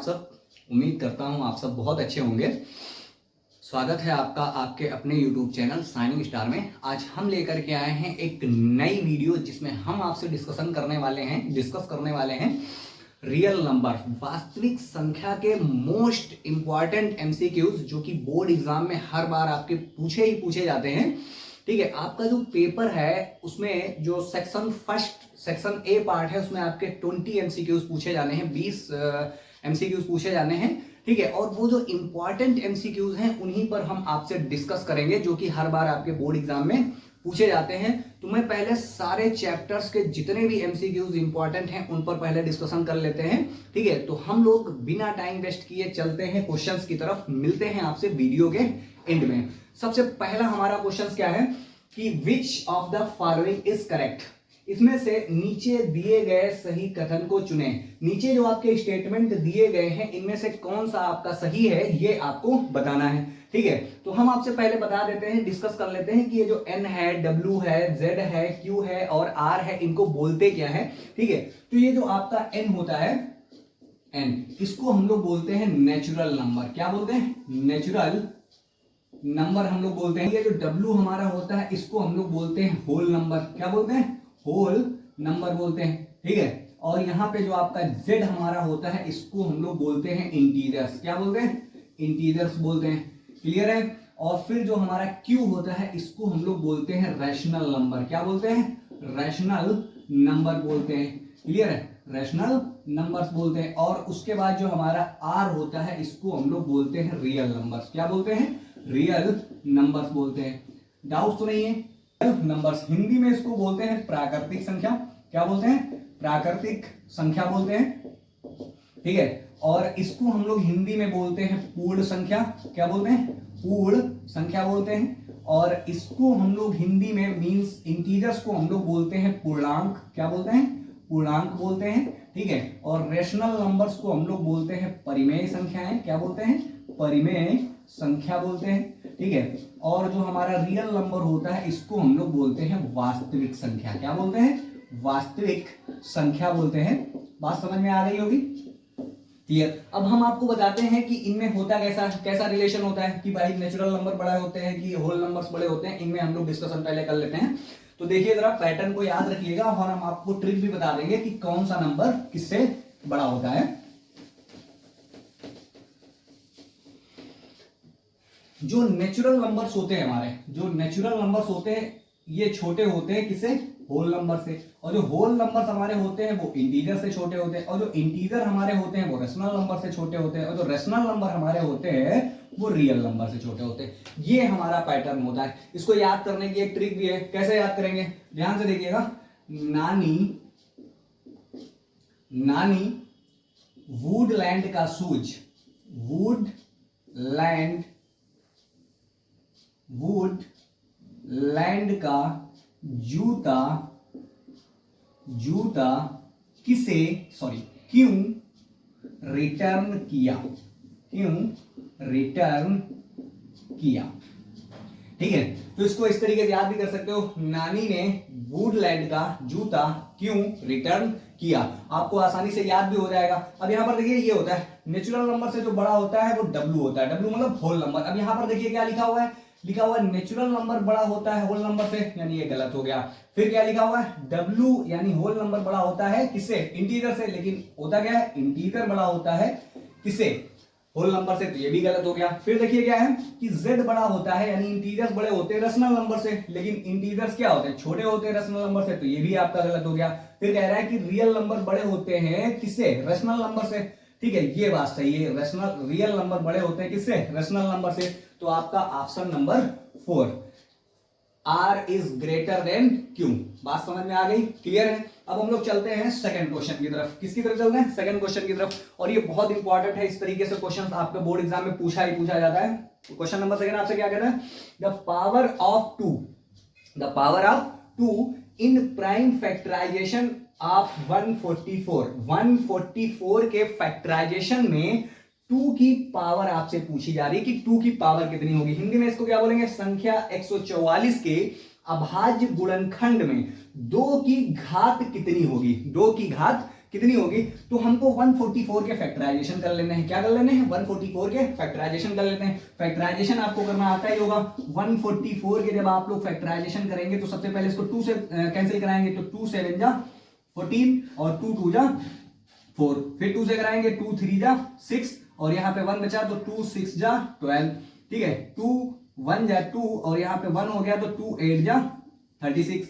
आप सब? उम्मीद करता हूँ आप सब बहुत अच्छे होंगे। स्वागत है आपका आपके अपने YouTube चैनल शाइनिंग स्टार में। आज हम लेकर के आए हैं एक नई वीडियो जिसमें हम आपसे डिस्कस करने वाले हैं रियल नंबर, वास्तविक संख्या के मोस्ट इंपॉर्टेंट MCQs जो कि बोर्ड एग्जाम में हर बार आपके पूछे जाते हैं। ठीक है, आपका जो पेपर है उसमें जो सेक्शन ए पार्ट है उसमें आपके 20 MCQs पूछे जाने हैं, 20 MCQs पूछे जाने हैं। ठीक है, और वो जो इंपॉर्टेंट MCQs हैं उन्हीं पर हम आपसे डिस्कस करेंगे जो कि हर बार आपके बोर्ड एग्जाम में पूछे जाते हैं। तो मैं पहले सारे चैप्टर्स के जितने भी MCQs इंपॉर्टेंट हैं उन पर पहले डिस्कशन कर लेते हैं। ठीक है, तो हम लोग बिना टाइम वेस्ट किए चलते हैं क्वेश्चंस की तरफ। मिलते हैं आपसे वीडियो के एंड में। सबसे पहला हमारा क्वेश्चन क्या है कि which of the following is correct. इसमें से नीचे दिए गए सही कथन को चुने। नीचे जो आपके स्टेटमेंट दिए गए हैं इनमें से कौन सा आपका सही है ये आपको बताना है। ठीक है, तो हम आपसे पहले बता देते हैं, डिस्कस कर लेते हैं कि ये जो N है, W है, Z है, Q है और R है, इनको बोलते क्या है। ठीक है, तो ये जो आपका N होता है, N, इसको हम लोग बोलते हैं नेचुरल नंबर। क्या बोलते हैं? नेचुरल नंबर हम लोग बोलते हैं। ये जो W हमारा होता है इसको हम लोग बोलते हैं होल नंबर। क्या बोलते हैं? होल नंबर बोलते हैं। ठीक है, और यहाँ पे जो आपका Z हमारा होता है इसको हम लोग बोलते हैं इंटीजर्स। क्या बोलते हैं? इंटीजर्स बोलते हैं। क्लियर है? और फिर जो हमारा Q होता है इसको हम लोग बोलते हैं रैशनल नंबर। क्या बोलते हैं? रैशनल नंबर बोलते हैं। क्लियर है? रैशनल नंबर्स बोलते हैं। और उसके बाद जो हमारा R होता है इसको हम लोग बोलते हैं रियल नंबर्स। क्या बोलते हैं? रियल नंबर्स बोलते हैं। डाउट तो नहीं है? नंबर्स हिंदी में इसको बोलते हैं प्राकृतिक संख्या। क्या बोलते हैं? प्राकृतिक संख्या बोलते हैं। ठीक है, और इसको हम लोग हिंदी में बोलते हैं पूर्ण संख्या। क्या बोलते हैं? पूर्ण संख्या बोलते हैं। और इसको हम लोग हिंदी में मींस इंटीजर्स को हम लोग बोलते हैं पूर्णांक। क्या बोलते हैं? पूर्णांक बोलते हैं। ठीक है, और रेशनल नंबर्स को हम लोग बोलते हैं परिमेय संख्याएं। क्या बोलते हैं? परिमेय संख्या बोलते हैं। ठीक है, और जो हमारा रियल नंबर होता है इसको हम लोग बोलते हैं वास्तविक संख्या। क्या बोलते हैं? वास्तविक संख्या बोलते हैं। बात समझ में आ गई होगी? क्लियर? अब हम आपको बताते हैं कि इनमें होता कैसा रिलेशन होता है कि भाई नेचुरल नंबर बड़ा होते हैं कि होल नंबर्स बड़े होते हैं। इनमें हम लोग डिस्कशन पहले कर लेते हैं। तो देखिए जरा पैटर्न को याद रखिएगा और हम आपको ट्रिक भी बता देंगे कि कौन सा नंबर किससे बड़ा होता है। जो नेचुरल नंबर्स होते हैं हमारे, जो नेचुरल नंबर्स होते हैं ये छोटे होते हैं किससे? होल नंबर से। और जो होल नंबर्स हमारे होते हैं वो इंटीजर से छोटे होते हैं। और जो इंटीजर हमारे होते हैं वो रेशनल नंबर से छोटे होते हैं। और जो रेशनल नंबर हमारे होते हैं वो रियल नंबर से छोटे होते हैं। ये हमारा पैटर्न होता है। इसको याद करने की एक ट्रिक भी है। कैसे याद करेंगे? ध्यान से देखिएगा। नानी वुडलैंड का शूज, वुडलैंड का जूता क्यों रिटर्न किया? ठीक है, तो इसको इस तरीके से याद भी कर सकते हो। नानी ने वुडलैंड का जूता क्यों रिटर्न किया। आपको आसानी से याद भी हो जाएगा। अब यहां पर देखिए ये होता है नेचुरल नंबर से जो बड़ा होता है वो W होता है। W मतलब होल नंबर। अब यहां पर देखिए क्या लिखा हुआ है? लिखा हुआ है नेचुरल नंबर बड़ा होता है होल नंबर से, यानी ये गलत हो गया। फिर क्या लिखा हुआ है? W यानी होल नंबर बड़ा होता है किससे? इंटीजर से। लेकिन होता क्या है? इंटीजर बड़ा होता है किससे? होल नंबर से, तो ये भी गलत हो गया। फिर देखिए क्या है कि Z बड़ा होता है यानी इंटीजर्स बड़े होते हैं रेशनल नंबर से, लेकिन इंटीजर्स क्या होते हैं? छोटे होते हैं रेशनल नंबर से, तो ये भी आपका गलत हो गया। फिर कह रहा है कि रियल नंबर बड़े होते हैं किससे? रेशनल नंबर से। ठीक है, ये बात सही है। रियल नंबर बड़े होते हैं किससे? रेशनल नंबर से। तो आपका option number 4 R is greater than Q। बात समझ में आ गई? क्लियर है? अब हम लोग चलते हैं सेकंड क्वेश्चन की तरफ। किसकी तरफ चलते हैं? सेकंड क्वेश्चन की तरफ। और ये बहुत इंपॉर्टेंट है। इस तरीके से क्वेश्चन आपके बोर्ड एग्जाम में पूछा जाता है। क्वेश्चन नंबर सेकंड आपसे क्या कहता है? The power of 2 in prime factorization of 144 के फैक्टराइजेशन में 2 की पावर आपसे पूछी जा रही है कि 2 की पावर कितनी होगी। हिंदी में इसको क्या बोलेंगे? संख्या 144 के अभाज्य गुणनखंड में 2 की घात कितनी होगी? 2 की घात कितनी होगी, तो हमको 144 के फैक्टराइजेशन कर लेने हैं। क्या कर लेने हैं, 144 के फैक्टराइजेशन कर लेते हैं। फैक्टराइजेशन आपको करना आता ही होगा। 144 के जब आप लोग फैक्टराइजेशन करेंगे तो सबसे पहले इसको 2 से कैंसिल कराएंगे, तो 2 7 जा 14 और 2 2 जा 4, फिर 2 से कराएंगे, 2 3 जा 6 और यहाँ पे 1 बचा तो 2 6 जा 12, ठीक है, 2 1 जा 2 और यहाँ पे 1 हो गया तो 2 8 जा 36,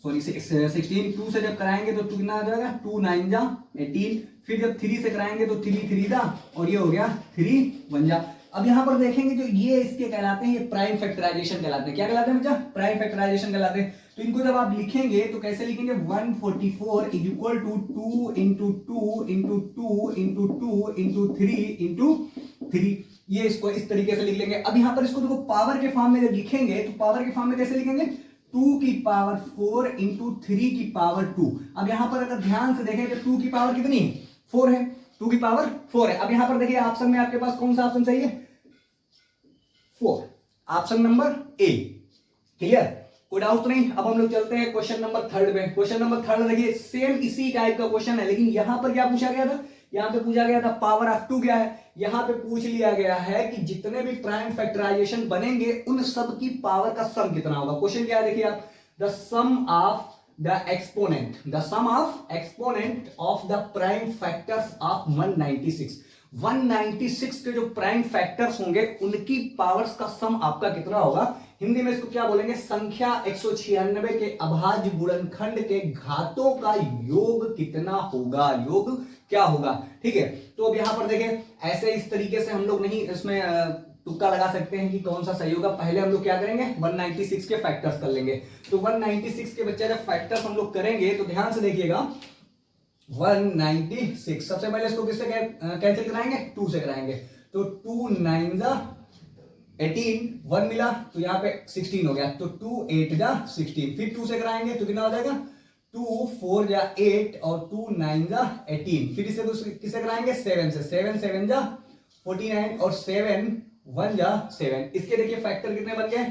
सॉरी 16। 2 से जब कराएंगे तो 2 कितना आ जाएगा, 2 9 जा 18, फिर जब 3 से कराएंगे तो 3 3 जा और ये हो गया 3 1 जा। अब यहाँ पर देखेंगे जो ये इसके कहलाते हैं, ये प्राइम फैक्टराइजेशन कहलाते हैं। क्या कहलाते हैं बच्चा, प्राइम फैक्टराइजेशन कहलाते हैं। तो इनको जब आप लिखेंगे तो कैसे लिखेंगे, 144 is equal to 2 into 2 into 2 into 2 into 3 into 3, ये इसको इस तरीके से लिख लेंगे। अब यहाँ पर इसको देखो पावर के फॉर्म में जब लिखेंगे तो पावर के फॉर्म में कैसे लिखेंगे, 2 की पावर 4 इंटू 3 की पावर 2। अब यहाँ पर अगर ध्यान से देखें तो 2 की पावर कितनी है, 4 है, 2 की पावर 4 है। अब यहाँ पर देखिए ऑप्शन में आपके पास कौन सा ऑप्शन सही है, 4, ऑप्शन नंबर ए। क्लियर, कोई डाउट नहीं। अब हम लोग चलते हैं क्वेश्चन नंबर 3 में। क्वेश्चन नंबर 3 देखिए सेम इसी टाइप का क्वेश्चन है, लेकिन यहां पर क्या पूछा गया था, यहां पे पूछा गया था पावर ऑफ 2 क्या है। यहां पे पूछ लिया गया है कि जितने भी प्राइम फैक्टराइजेशन बनेंगे उन सब की पावर का सम कितना होगा। क्वेश्चन क्या है देखिए आप, the sum of the exponent of the prime factors of 196 के जो प्राइम फैक्टर्स होंगे उनकी पावर्स का सम आपका कितना होगा। हिंदी में इसको क्या बोलेंगे, संख्या 196 के अभाज्य गुणनखंड के घातों का योग कितना होगा, योग क्या होगा। ठीक है, तो अब यहां पर देखें ऐसे इस तरीके से हम लोग नहीं इसमें तुक्का लगा सकते हैं कि कौन सा सही होगा। पहले हम लोग क्या करेंगे, 196 के फैक्टर्स कर लेंगे। तो 196 के बच्चे जब फैक्टर्स हम लोग करेंगे तो ध्यान से देखिएगा, 196 सबसे पहले इसको किससे कैंसिल कराएंगे, 2 से कराएंगे। तो 2 9 जा 18, 1 मिला तो यहाँ पे 16 हो गया, तो 2 8 जा 16, फिर 2 से कराएंगे तो कितना हो जाएगा, 2 4 जा 8 और 2 9 जा 18, फिर इसे किससे कराएंगे, 7 से, 7 7 जा 49 और 7 1 जा 7। इसके देखिए फैक्टर कितने बन गए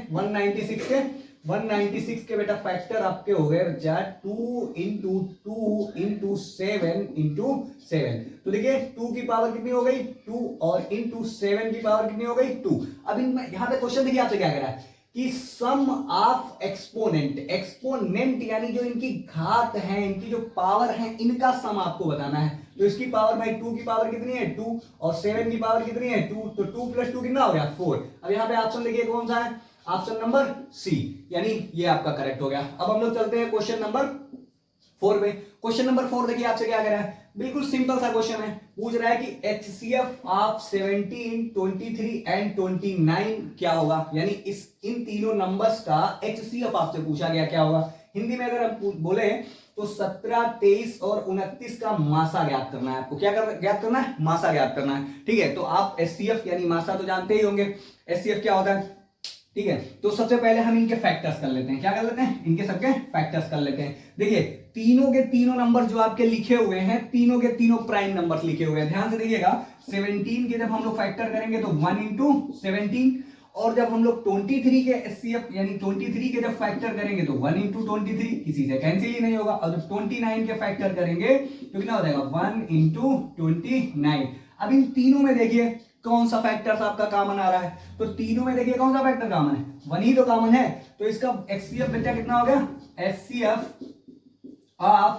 196 के बेटा फैक्टर आपके हो गए बच्चा 2 इंटू 2 इंटू 7 इंटू 7। तो देखिए 2 की पावर कितनी हो गई 2 और इंटू 7 की पावर कितनी हो गई 2। अब इनमें यहां पे क्वेश्चन देखिए आपसे क्या कह रहा है कि सम ऑफ एक्सपोनेंट यानी जो इनकी घात है, इनकी जो पावर है, इनका सम आपको बताना है। तो इसकी पावर भाई 2 की पावर कितनी है 2 और 7 की पावर कितनी है 2, तो 2 प्लस 2 कितना हो गया 4। अब यहाँ पे ऑप्शन देखिए कौन सा है, ऑप्शन नंबर सी, यानी ये आपका करेक्ट हो गया। अब हम लोग चलते हैं क्वेश्चन नंबर 4 में। क्वेश्चन नंबर 4 देखिए आपसे क्या कह रहा है, बिल्कुल सिंपल सा क्वेश्चन है। पूछ रहा है कि HCF ऑफ 17, 23 एंड 29 क्या होगा, यानी इन तीनों नंबर्स का HCF आपसे पूछा गया क्या होगा। हिंदी में अगर हम बोले तो 17, 23 और 29 का मासा ज्ञात करना है आपको। क्या ज्ञात करना है, मासा ज्ञात करना है। ठीक है, तो आप HCF यानी मासा तो जानते ही होंगे, HCF क्या होता है। ठीक है, तो सबसे पहले हम इनके फैक्टर्स कर लेते हैं। क्या कर लेते हैं, इनके सबके फैक्टर्स कर लेते हैं। देखिए तीनों के तीनों नंबर जो आपके लिखे हुए हैं, तीनों के तीनों प्राइम नंबर्स लिखे हुए हैं। ध्यान से देखिएगा, 17 के जब हम लोग फैक्टर करेंगे तो 1 इंटू 17, और जब हम लोग 23 के HCF यानी 23 के जब फैक्टर करेंगे तो 1 इंटू 23, किसी से कैंसिल ही नहीं होगा। और जब 29 के फैक्टर करेंगे तो कितना हो जाएगा 1 इंटू 29। अब इन तीनों में देखिए कौन सा फैक्टर आपका कॉमन आ रहा है, तो तीनों में देखिए कौन सा फैक्टर कॉमन है, 1 ही तो कॉमन है। तो इसका HCF बेटा कितना हो गया, HCF ऑफ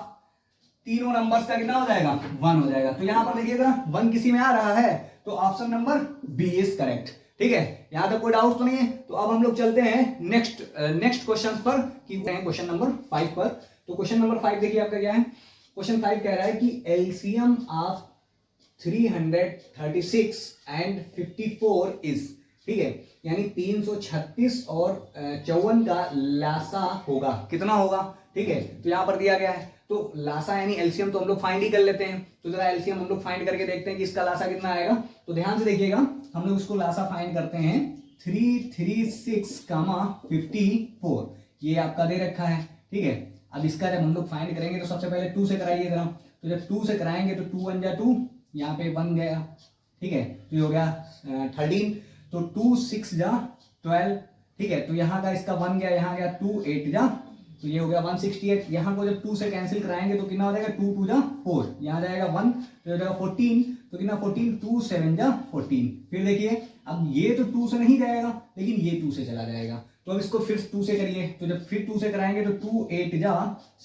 तीनों नंबर्स का कितना हो जाएगा 1 हो जाएगा। तो यहां पर देखिएगा 1 किसी में आ रहा है, तो option number B is correct. ठीक है, यहां तक कोई डाउट तो नहीं है। तो अब हम लोग चलते हैं नेक्स्ट क्वेश्चन पर, कि क्वेश्चन नंबर 5 पर। तो क्वेश्चन नंबर 5 देखिए आपका क्या है, क्वेश्चन 5 कह रहा है कि एलसीएम ऑफ 336 एंड 54 इज, ठीक है, यानी 336 और 54 का लासा होगा, कितना होगा। ठीक है, तो यहां पर दिया गया है, तो लासा यानी एलसीएम तो हम लोग फाइंड ही कर लेते हैं। तो जरा एलसीएम हम लोग फाइंड करके देखते हैं कि इसका लासा कितना आएगा। तो ध्यान से देखिएगा, हम लोग इसको लासा फाइंड करते हैं 336,54, ये आपका दे रखा है। ठीक है, अब इसका जब हम लोग फाइंड करेंगे तो सबसे पहले 2 से कराइए जरा। तो जब 2 से कराएंगे तो 2 1 जा 2, यहाँ पे 1 गया। ठीक है, तो ये हो गया 13, तो 2 6 जा 12। ठीक है, तो यहाँ का इसका 1 गया, यहाँ गया 2 8 जा तो ये हो गया 168। यहाँ को जब 2 से कैंसिल कराएंगे तो कितना हो जाएगा, 2 2 जा 4, यहाँ जाएगा 1 तो हो जाएगा 14, तो कितना 14, 2 7 जा 14। फिर देखिए अब ये तो 2 से नहीं जाएगा लेकिन ये 2 से चला जाएगा, तो अब इसको फिर 2 से करिए, तो जब फिर 2 से कराएंगे तो 2 8 जा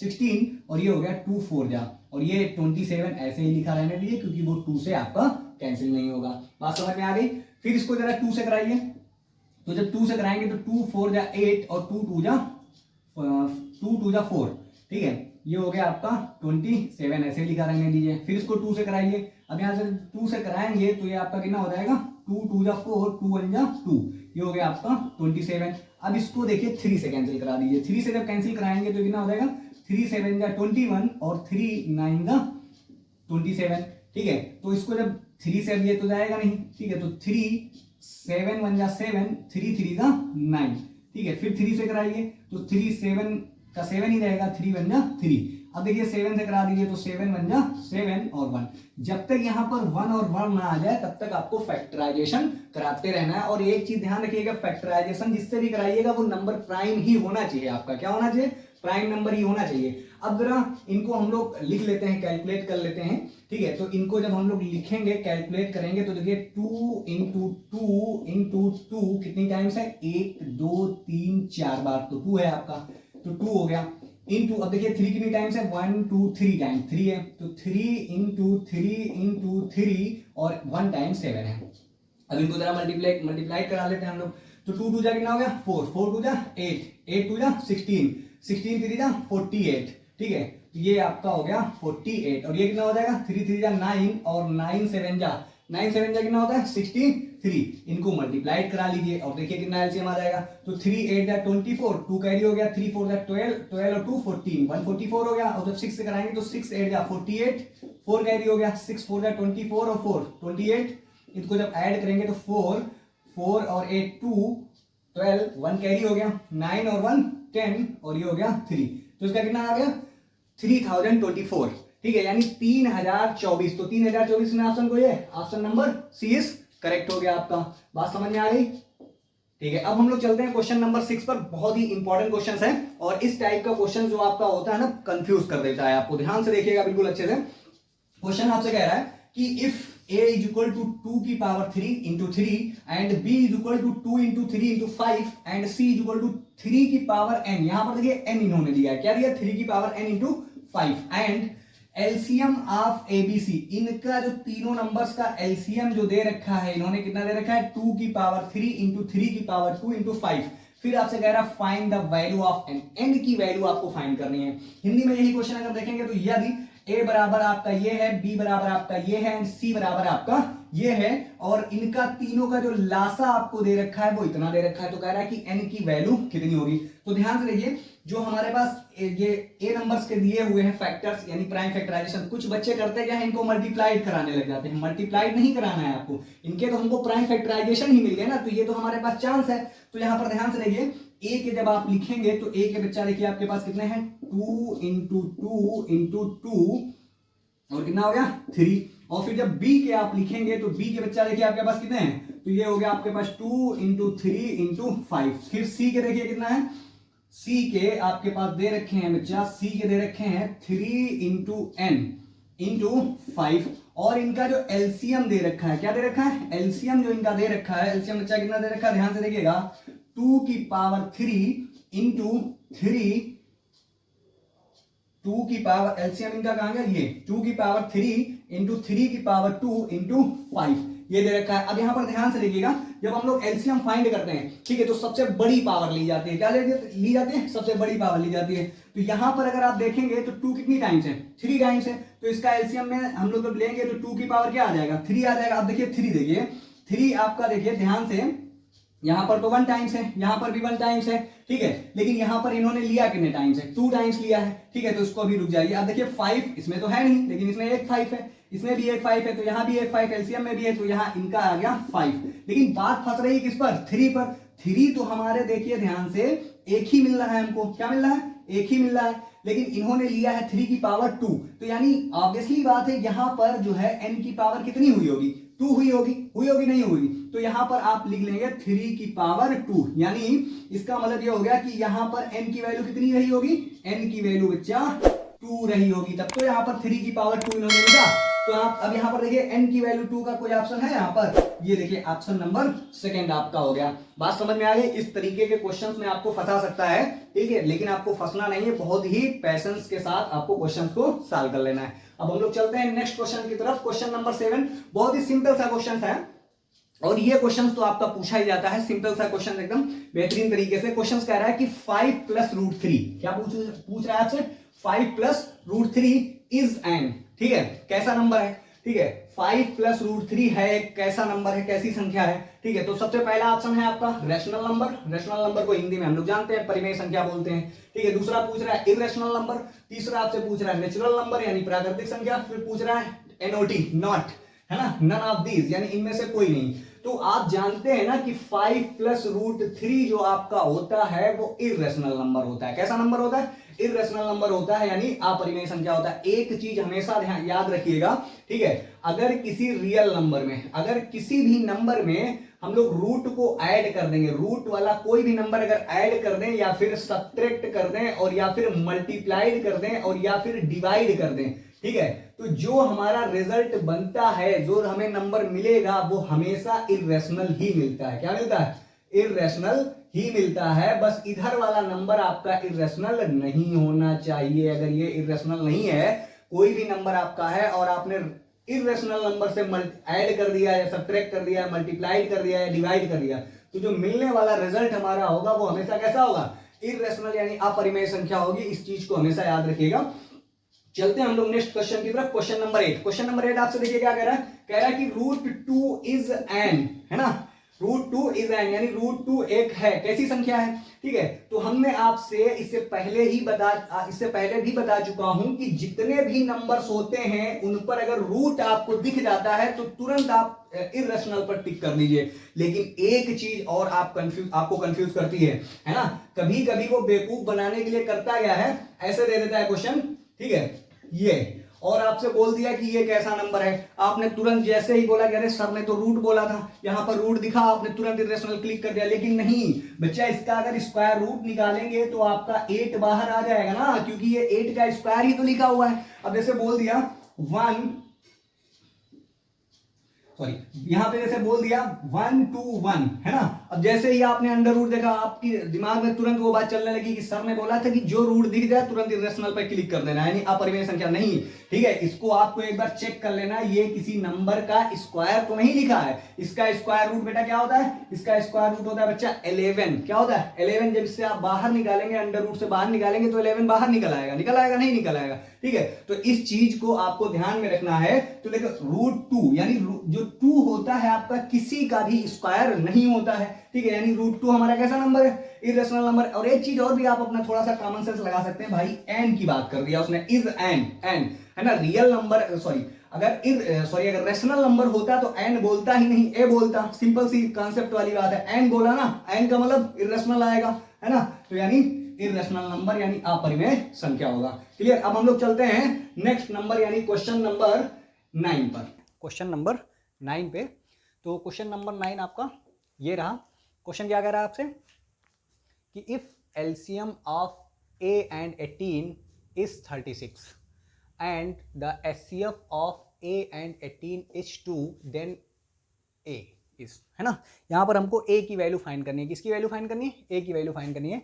16 और ये हो गया 2 4 जा, और ये 27 ऐसे ही लिखा रहने दीजिए क्योंकि वो 2 से आपका कैंसिल नहीं होगा। बात समझ में आ गई। फिर इसको जरा 2 से कराइए, तो जब 2 से कराएंगे तो 2 4 जा 8 और 2 2 जा 4, ठीक है, ये हो गया आपका 27 ऐसे लिखा रहने दीजिए। फिर इसको 2 से कराइए, अब यहाँ से 2 से कराएंगे तो ये आपका कितना हो जाएगा, 2 2 जा 4, 2 1 जा 2, ये हो गया आपका 27। अब इसको देखिए 3 से कैंसिल करा दीजिए, 3 से जब कैंसिल कराएंगे तो कितना हो जाएगा, 3 7 जा 21 और 3 9 जा 27, ठीक है। तो इसको जब 3 से ये तो जाएगा नहीं, ठीक है, तो 3 7 1 जा 7, 3 3 जा 9, ठीक है। फिर 3 से कराइए तो 3 7 का 7 ही रहेगा, 3 1 जा 3। अब देखिए 7 से करा दीजिए तो 7 1 जा 7 और 1। जब तक यहाँ पर 1 और 1 ना आ जाए तब तक आपको फैक्टराइजेशन कराते रहना है। और एक चीज ध्यान रखिएगा, फैक्टराइजेशन जिससे भी कराइएगा वो नंबर प्राइम ही होना चाहिए, आपका क्या होना चाहिए, प्राइम नंबर ही होना चाहिए। अब जरा इनको हम लोग लिख लेते हैं, कैलकुलेट कर लेते हैं, ठीक है। तो इनको जब हम लोग लिखेंगे, कैलकुलेट करेंगे तो देखिए 2 इंटू 2 कितनी टाइम्स है, 1 2 3 4 बार, तो 2 है आपका, तो 2 हो गया। इंटू अब देखिए 3 कितनी टाइम्स है, 1 2 3 टाइम 3 है, तो 3 इंटू 3 और 1 टाइम 7 है। अब इनको जरा मल्टीप्लाई करा लेते हैं हम लोग, तो 2 2 जा कितना हो गया 4, 4 2 जा 8, 8 2 जा 16, 16 3 जा 48, ठीक है, तो ये आपका हो गया 48। और ये कितना हो जाएगा, 3 3 जा 9 और 9 7 जा कितना होता है 63। इनको मल्टीप्लाई करा लीजिए और देखिए कितना एलसीएम आ जाएगा, तो 3 8 जा 24, 2 कैरी हो गया, 3 4 जा 12, 12 और 2 14, 144 हो गया। और जब 6 से कराएंगे तो 6 8 जा 48, 4 कैरी हो गया, 6 4 जा 24 और 4 28। इसको जब ऐड करेंगे तो 4 और 8 2 12, 1 कैरी हो गया, 9 और 1 10 और ये हो गया 3, तो इसका कितना आ गया 3024, ठीक है, यानी 3024। तो 3024 में ऑप्शन कोई है, option number C is correct हो गया आपका। बात समझ में आ गई, ठीक है। अब हम लोग चलते हैं क्वेश्चन नंबर 6 पर। बहुत ही इंपॉर्टेंट क्वेश्चन है और इस टाइप का क्वेश्चन जो आपका होता है ना, कंफ्यूज कर देता है आपको। ध्यान से देखिएगा बिल्कुल अच्छे से। क्वेश्चन आपसे कह रहा है कि if a is equal to 2 की power 3 into 3 and b is equal to 2 into 3 into 5 and c is equal to 3 की पावर n, यहां पर देखिए n इन्होंने दिया है, क्या दिया, 3 की power n into 5 and LCM of ABC, इनका जो तीनों नंबर्स का एलसीएम जो दे रखा है, इन्होंने कितना दे रखा है 2 की पावर 3 into 3 की पावर 2 into 5। फिर आपसे कह रहा है find the value of n, n की वैल्यू आपको फाइंड करनी है। हिंदी में यही क्वेश्चन अगर देखेंगे तो यदि a बराबर आपका ये है, b बराबर आपका ये है एंड c बराबर आपका ये है और इनका तीनों का जो लासा आपको दे रखा है वो इतना दे रखा है, तो कह रहा है कि n की वैल्यू कितनी होगी। तो ध्यान से देखिए, जो हमारे पास ये a नंबर्स के दिए हुए हैं फैक्टर्स यानी प्राइम फैक्टराइजेशन, कुछ बच्चे करते क्या है, इनको मल्टीप्लाइड कराने लग जाते हैं। मल्टीप्लाइड नहीं कराना है आपको, इनके तो हमको प्राइम फैक्टराइजेशन ही मिल गया ना, तो ये तो हमारे पास चांस है। तो यहाँ पर ध्यान से देखिए, a के जब आप लिखेंगे तो a के बच्चा देखिए आपके पास कितने हैं, 2 into 2 और कितना हो गया 3। और फिर जब b के आप लिखेंगे तो b के बच्चा देखिए आपके पास कितने हैं, तो ये हो गया आपके पास 2 into 3 into 5। फिर c के देखिए कितना है, c के आपके पास दे रखे हैं बच्चा, c के दे रखे हैं 3 into n into 5। और इनका जो एलसीएम दे रखा है, क्या दे रखा है, एलसीएम जो इनका दे रखा है, एलसीएम बच्चा कितना दे रखा है, ध्यान से देखिएगा, 2 की पावर 3 into 3, 2 की पावर एलसीएम इनका कहां गया, ये 2 की पावर 3 into 3 की पावर 2 into 5 ये दे रखा है। अब यहां पर ध्यान से देखिएगा, जब हम लोग एलसीएम फाइंड करते हैं, ठीक है, तो सबसे बड़ी पावर ली जाती है, क्या ली जाती है, सबसे बड़ी पावर ली जाती है। तो यहां पर अगर आप देखेंगे तो 2 कितनी टाइम्स है, 3 टाइम्स है, तो इसका एलसीएम में हम लोग जब लेंगे तो 2 की पावर क्या आ जाएगा, 3 आ जाएगा। अब देखिए 3 देखिए, 3 आपका देखिए ध्यान से, यहां पर तो 1 टाइम्स है, यहां पर भी 1 टाइम्स है, ठीक है, लेकिन यहां पर इन्होंने लिया कितने टाइम्स है, 2 टाइम्स लिया है, ठीक है, तो इसको अभी रुक जाइए। अब देखिए 5 इसमें तो है नहीं, लेकिन इसमें एक 5 है, इसमें भी एक 5 है, तो यहां भी एक 5 एलसीएम में भी है, तो यहां इनका आ गया 5। लेकिन बात फंस रही किस पर, 3 पर। 3 तो हमारे देखिए ध्यान से एक ही मिल रहा है हमको, क्या मिल रहा है, एक ही मिल रहा है, लेकिन इन्होंने लिया है 3 की पावर 2, तो यानी ऑब्वियसली बात है यहां पर जो है n की पावर कितनी हुई होगी, 2 हुई होगी नहीं हुई, तो यहां पर आप लिख लेंगे 3 की पावर 2, यानी इसका मतलब ये हो गया कि यहां पर n की वैल्यू कितनी रही होगी, n की वैल्यू बच्चा 2 रही होगी, तब तो यहां पर 3 की पावर 2 इन्होंने लिखा। तो आप अब यहां पर देखिए n की वैल्यू 2 का कोई ऑप्शन है यहां पर, ये देखिए ऑप्शन नंबर सेकंड आपका हो गया। बात समझ में आ गई? इस तरीके के क्वेश्चंस में आपको फंसा सकता है, ठीक है, लेकिन आपको फंसना नहीं है, बहुत ही पैशंस के साथ आपको क्वेश्चंस को सॉल्व कर लेना है। अब हम लोग चलते हैं नेक्स्ट क्वेश्चन की तरफ। क्वेश्चन नंबर 7 बहुत ही सिंपल सा क्वेश्चन है, और ये क्वेश्चन तो आपका पूछा ही जाता है, सिंपल सा क्वेश्चन एकदम बेहतरीन तरीके से। क्वेश्चन कह रहा है कि 5 + √3, क्या पूछ रहा है आपसे, 5 + √3 इज एन, ठीक है, कैसा नंबर है, ठीक है, 5 + √3 है, कैसा नंबर है, कैसी संख्या है, ठीक है। तो सबसे पहला ऑप्शन है आपका रैशनल नंबर, रैशनल नंबर को हिंदी में हम लोग जानते हैं परिमेय संख्या बोलते हैं, ठीक है। दूसरा पूछ रहा है इररेशनल नंबर, तीसरा आपसे पूछ रहा है नेचुरल नंबर यानी प्राकृतिक संख्या, फिर पूछ रहा है एनओटी, नॉट, है ना, नन ऑफ दीज यानी इनमें से कोई नहीं। तो आप जानते हैं ना कि 5 + √3 जो आपका होता है वो इररेशनल नंबर होता है। कैसा नंबर होता है, इररेशनल नंबर होता है, यानी अपरिमेय संख्या होता है। एक चीज हमेशा ध्यान याद रखिएगा, ठीक है, अगर किसी रियल नंबर में, अगर किसी भी नंबर में हम लोग रूट को ऐड कर देंगे, रूट वाला कोई भी नंबर अगर ऐड कर दें या फिर सब्ट्रैक्ट कर दें और या फिर मल्टीप्लाइड कर दें और या फिर डिवाइड कर दें, ठीक है, तो जो हमारा रिजल्ट बनता है, जो हमें नंबर मिलेगा वो हमेशा इररेशनल ही मिलता है। क्या मिलता है, इररेशनल ही मिलता है। बस इधर वाला नंबर आपका इररेशनल नहीं होना चाहिए। अगर ये इररेशनल नहीं है, कोई भी नंबर आपका है और आपने इररेशनल नंबर से ऐड कर दिया या सब्ट्रैक्ट कर दिया, मल्टीप्लाइड कर दिया या डिवाइड कर दिया, तो जो मिलने वाला रिजल्ट हमारा होगा वो हमेशा कैसा होगा, इररेशनल यानी अपरिमेय संख्या होगी। इस चीज को हमेशा याद रखिएगा। चलते हैं हम लोग नेक्स्ट क्वेश्चन की तरफ। क्वेश्चन नंबर 8, क्वेश्चन नंबर 8 आपसे देखिए क्या कह रहा है, कह रहा है कि √2 इज एन, है ना, √2 इज एन यानी √2 एक है, कैसी संख्या है, ठीक है। तो हमने आपसे इससे पहले भी बता चुका हूं कि जितने भी नंबर्स होते हैं उन पर अगर रूट आपको दिख जाता है तो तुरंत आप इररेशनल पर टिक कर दीजिए। लेकिन एक चीज और आपको कंफ्यूज करती है ना, कभी कभी वो बेवकूफ बनाने के लिए करता क्या है, ऐसे दे देता है क्वेश्चन, ठीक है, ये, और आपसे बोल दिया कि ये कैसा नंबर है, आपने तुरंत जैसे ही बोला कि अरे सर ने तो रूट बोला था, यहां पर रूट दिखा, आपने तुरंत इररेशनल क्लिक कर दिया। लेकिन नहीं बच्चा, इसका अगर स्क्वायर रूट निकालेंगे तो आपका 8 बाहर आ जाएगा ना, क्योंकि ये 8 का स्क्वायर ही तो लिखा हुआ है। अब जैसे बोल दिया 1, सॉरी, यहां पे जैसे बोल दिया 1 2 1, है ना। अब जैसे ही आपने अंडर रूट देखा, आपकी दिमाग में तुरंत वो बात चलने लगी कि सर ने बोला था कि जो रूट दिख जाए तुरंत इररेशनल पर क्लिक कर देना, यानी अपरिमेय संख्या नहीं, ठीक है। इसको आपको एक बार चेक कर लेना, ये किसी नंबर का स्क्वायर तो नहीं लिखा है। इसका स्क्वायर रूट बेटा क्या होता है, इसका स्क्वायर रूट होता है बच्चा 11। क्या होता है, 11। जब इससे आप बाहर निकालेंगे, अंडर रूट से बाहर निकालेंगे तो 11 बाहर निकल आएगा, नहीं निकल आएगा, ठीक है। तो इस चीज को आपको ध्यान में रखना है। तो देखो √2 यानी जो 2 होता है आपका किसी का भी स्क्वायर नहीं होता है, ठीक है, यानी √2 हमारा कैसा नंबर है, इररेशनल नंबर। और एक चीज और भी आप अपना थोड़ा सा कॉमन सेंस लगा सकते हैं, भाई एन की बात कर दिया उसने, इज एन, है ना, रियल नंबर, सॉरी, अगर रेशनल नंबर होता तो एन बोलता ही नहीं, ए बोलता, सिंपल सी कॉन्सेप्ट वाली बात है। एन बोला ना, एन का मतलब इररेशनल आएगा, है ना, तो यानी इररेशनल नंबर यानी अपरिमेय संख्या होगा। क्लियर। अब हम लोग चलते हैं नेक्स्ट नंबर यानी क्वेश्चन नंबर 9 पर, क्वेश्चन नंबर 9 पे। तो क्वेश्चन नंबर 9 आपका ये रहा। क्वेश्चन क्या कह रहा है आपसे कि if LCM of a and 18 is 36 and the HCF of a and 18 is 2 then a is, है ना। यहां पर हमको a की वैल्यू फाइंड करनी है। किसकी वैल्यू फाइंड करनी है, a की वैल्यू फाइंड करनी है।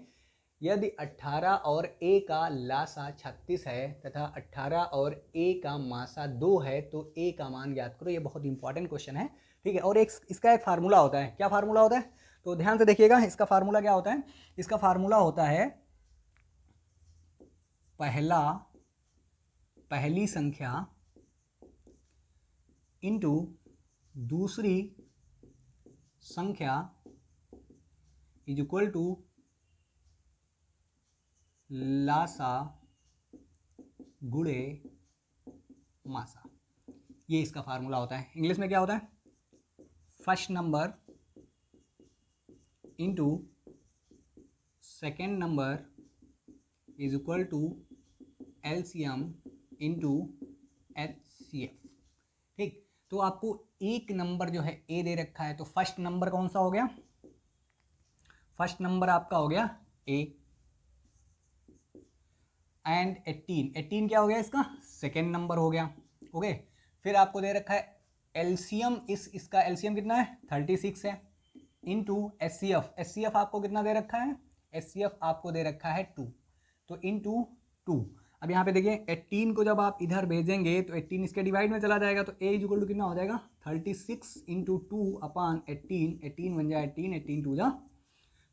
यदि 18 और a का लासा 36 है तथा 18 और a का मासा 2 है तो a का मान ज्ञात करो। ये बहुत इंपॉर्टेंट क्वेश्चन है, ठीक है। और इसका एक फार्मूला होता है। क्या फार्मूला होता है, तो ध्यान से देखिएगा। इसका फार्मूला क्या होता है, इसका फार्मूला होता है पहली संख्या इंटू दूसरी संख्या इज इक्वल टू लासा गुणे मासा। ये इसका फार्मूला होता है। इंग्लिश में क्या होता है, first number into second number is equal to LCM into HCF, ठीक। तो आपको एक नंबर जो है ए दे रखा है, तो फर्स्ट नंबर कौन सा हो गया, फर्स्ट नंबर आपका हो गया ए, एंड 18 क्या हो गया इसका, सेकेंड नंबर हो गया। ओके, फिर आपको दे रखा है एलसीएम, इसका एलसीएम कितना है 36 है, इनटू एचसीएफ आपको कितना दे रखा है, एचसीएफ आपको दे रखा है 2, तो इनटू 2। अब यहाँ पे देखिए 18 को जब आप इधर भेजेंगे तो 18 इसके डिवाइड में चला जाएगा, तो ए इक्वल टू कितना हो जाएगा 36 इंटू 2 अपॉन 18 बन जाए 18 2 जा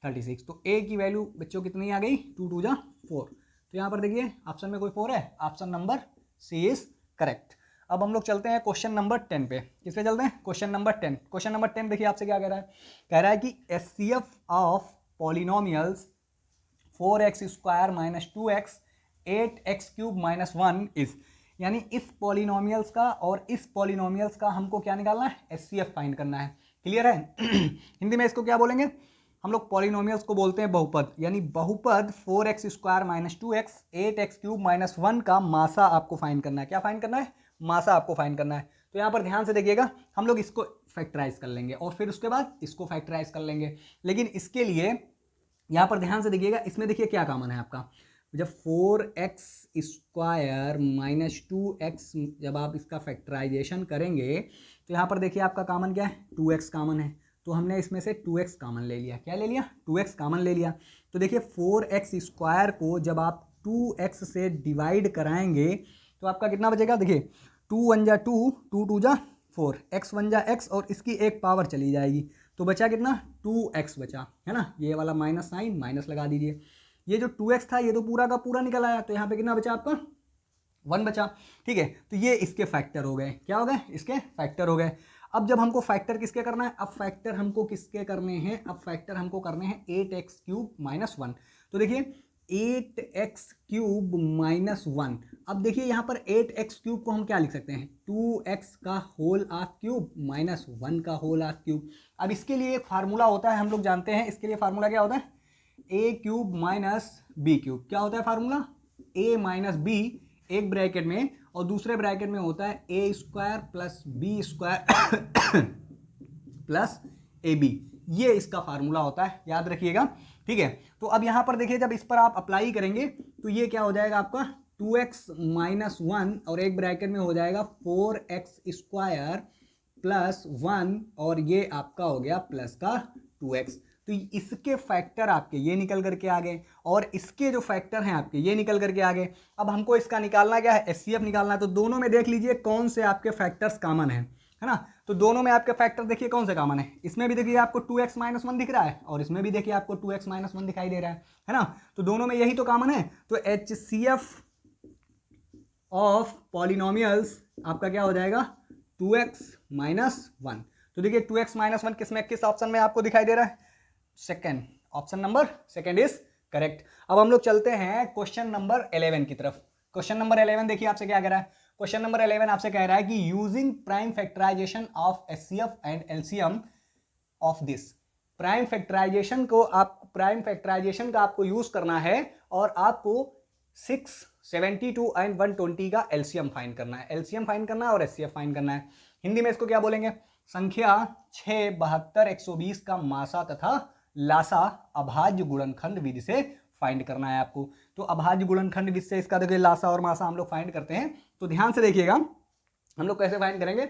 36। तो ए की वैल्यू बच्चों कितनी आ गई, 2 2 जा 4। तो यहाँ पर देखिए ऑप्शन में कोई 4 है, option number C is correct. अब हम लोग चलते हैं क्वेश्चन नंबर 10 पे। किस पे चलते हैं, क्वेश्चन नंबर 10। क्वेश्चन नंबर 10 देखिए आपसे क्या कह रहा है कि HCF of polynomials 4x square minus 2x 8x cube minus 1 is, यानी इस पॉलिनोमियल्स का और इस पॉलिनोमियल्स का हमको क्या निकालना है, एचसीएफ फाइंड करना है। क्लियर है। हिंदी में इसको क्या बोलेंगे हम लोग, पॉलिनोमियल्स को बोलते हैं बहुपद, यानी बहुपद 4x square minus 2x 8x cube minus 1 का मासा आपको फाइंड करना है। क्या फाइंड करना है, मासा आपको फाइंड करना है। तो यहाँ पर ध्यान से देखिएगा, हम लोग इसको फैक्टराइज कर लेंगे और फिर उसके बाद इसको फैक्टराइज कर लेंगे, लेकिन इसके लिए यहाँ पर ध्यान से देखिएगा, इसमें देखिए क्या कॉमन है आपका, जब 4x स्क्वायर माइनस 2x जब आप इसका फैक्टराइजेशन करेंगे तो यहाँ पर देखिए आपका कॉमन क्या है, 2x कॉमन है, तो हमने इसमें से 2x कॉमन ले लिया। क्या ले लिया, 2x कॉमन ले लिया। तो देखिए 4x स्क्वायर को जब आप 2x से डिवाइड कराएंगे तो आपका कितना बचेगा, देखिए 2 1 जा 2 2 2 जा 4, x 1 जा x और इसकी एक पावर चली जाएगी, तो बचा कितना 2x बचा, है ना। ये वाला माइनस साइन माइनस लगा दीजिए, ये जो 2x था ये तो पूरा का पूरा निकल आया, तो यहाँ पे कितना बचा आपका 1 बचा। ठीक है, तो ये इसके फैक्टर हो गए, क्या हो गए, इसके फैक्टर हो गए। अब जब हमको फैक्टर किसके करना है, अब फैक्टर हमको किसके करने हैं, अब फैक्टर हमको करने हैं 8x क्यूब माइनस 1। तो देखिए 8x क्यूब माइनस 1, अब देखिए यहाँ पर 8x क्यूब को हम क्या लिख सकते हैं, 2x का होल ऑफ क्यूब माइनस 1 का होल ऑफ क्यूब। अब इसके लिए एक फार्मूला होता है, हम लोग जानते हैं, इसके लिए फार्मूला क्या होता है, a cube minus B cube. क्या होता है फार्मूला, a माइनस बी एक ब्रैकेट में और दूसरे ब्रैकेट में होता है A square plus B square plus A B, ये इसका फार्मूला होता है, याद रखिएगा। ठीक है, तो अब यहां पर देखिए जब इस पर आप अप्लाई करेंगे तो ये क्या हो जाएगा आपका 2x माइनस 1 और एक ब्रैकेट में हो जाएगा 4x स्क्वायर प्लस 1 और ये आपका हो गया प्लस का 2x। तो इसके फैक्टर आपके ये निकल करके आ गए और इसके जो फैक्टर हैं आपके ये निकल करके आ गए। अब हमको इसका निकालना क्या है, एचसीएफ निकालना है। तो दोनों में देख लीजिए कौन से आपके फैक्टर्स कॉमन है ना। तो दोनों में आपके फैक्टर देखिए कौन से कॉमन है, इसमें भी देखिए आपको 2x माइनस 1 दिख रहा है और इसमें भी देखिए आपको 2x माइनस 1 दिखाई दे रहा है ना। तो दोनों में यही तो कॉमन है। तो एचसीएफ ऑफ पॉलिनोमियल्स आपका क्या हो जाएगा 2x माइनस 1। तो देखिए 2x माइनस 1 किस ऑप्शन में आपको दिखाई दे रहा है, second, option number second is correct. अब हम लोग चलते हैं क्वेश्चन नंबर 11 की तरफ। क्वेश्चन नंबर 11 देखिए आपसे क्या कह रहा है, क्वेश्चन नंबर 11 आपसे कह रहा है कि using prime factorization of HCF and LCM of this. Prime factorization का आपको यूज करना है और आपको 6, 72 एंड 120 का एलसीएम फाइंड करना है, एलसीएम फाइंड करना है और एचसीएफ फाइंड करना है। हिंदी में इसको क्या बोलेंगे, संख्या 6, 72, 120 का मासा तथा लासा अभाज्य गुणनखंड विधि से फाइंड करना है आपको। तो अभाज्य गुणनखंड विधि से इसका देखिए लासा और मासा हम लोग फाइंड करते हैं। तो ध्यान से देखिएगा हम लोग कैसे फाइंड करेंगे,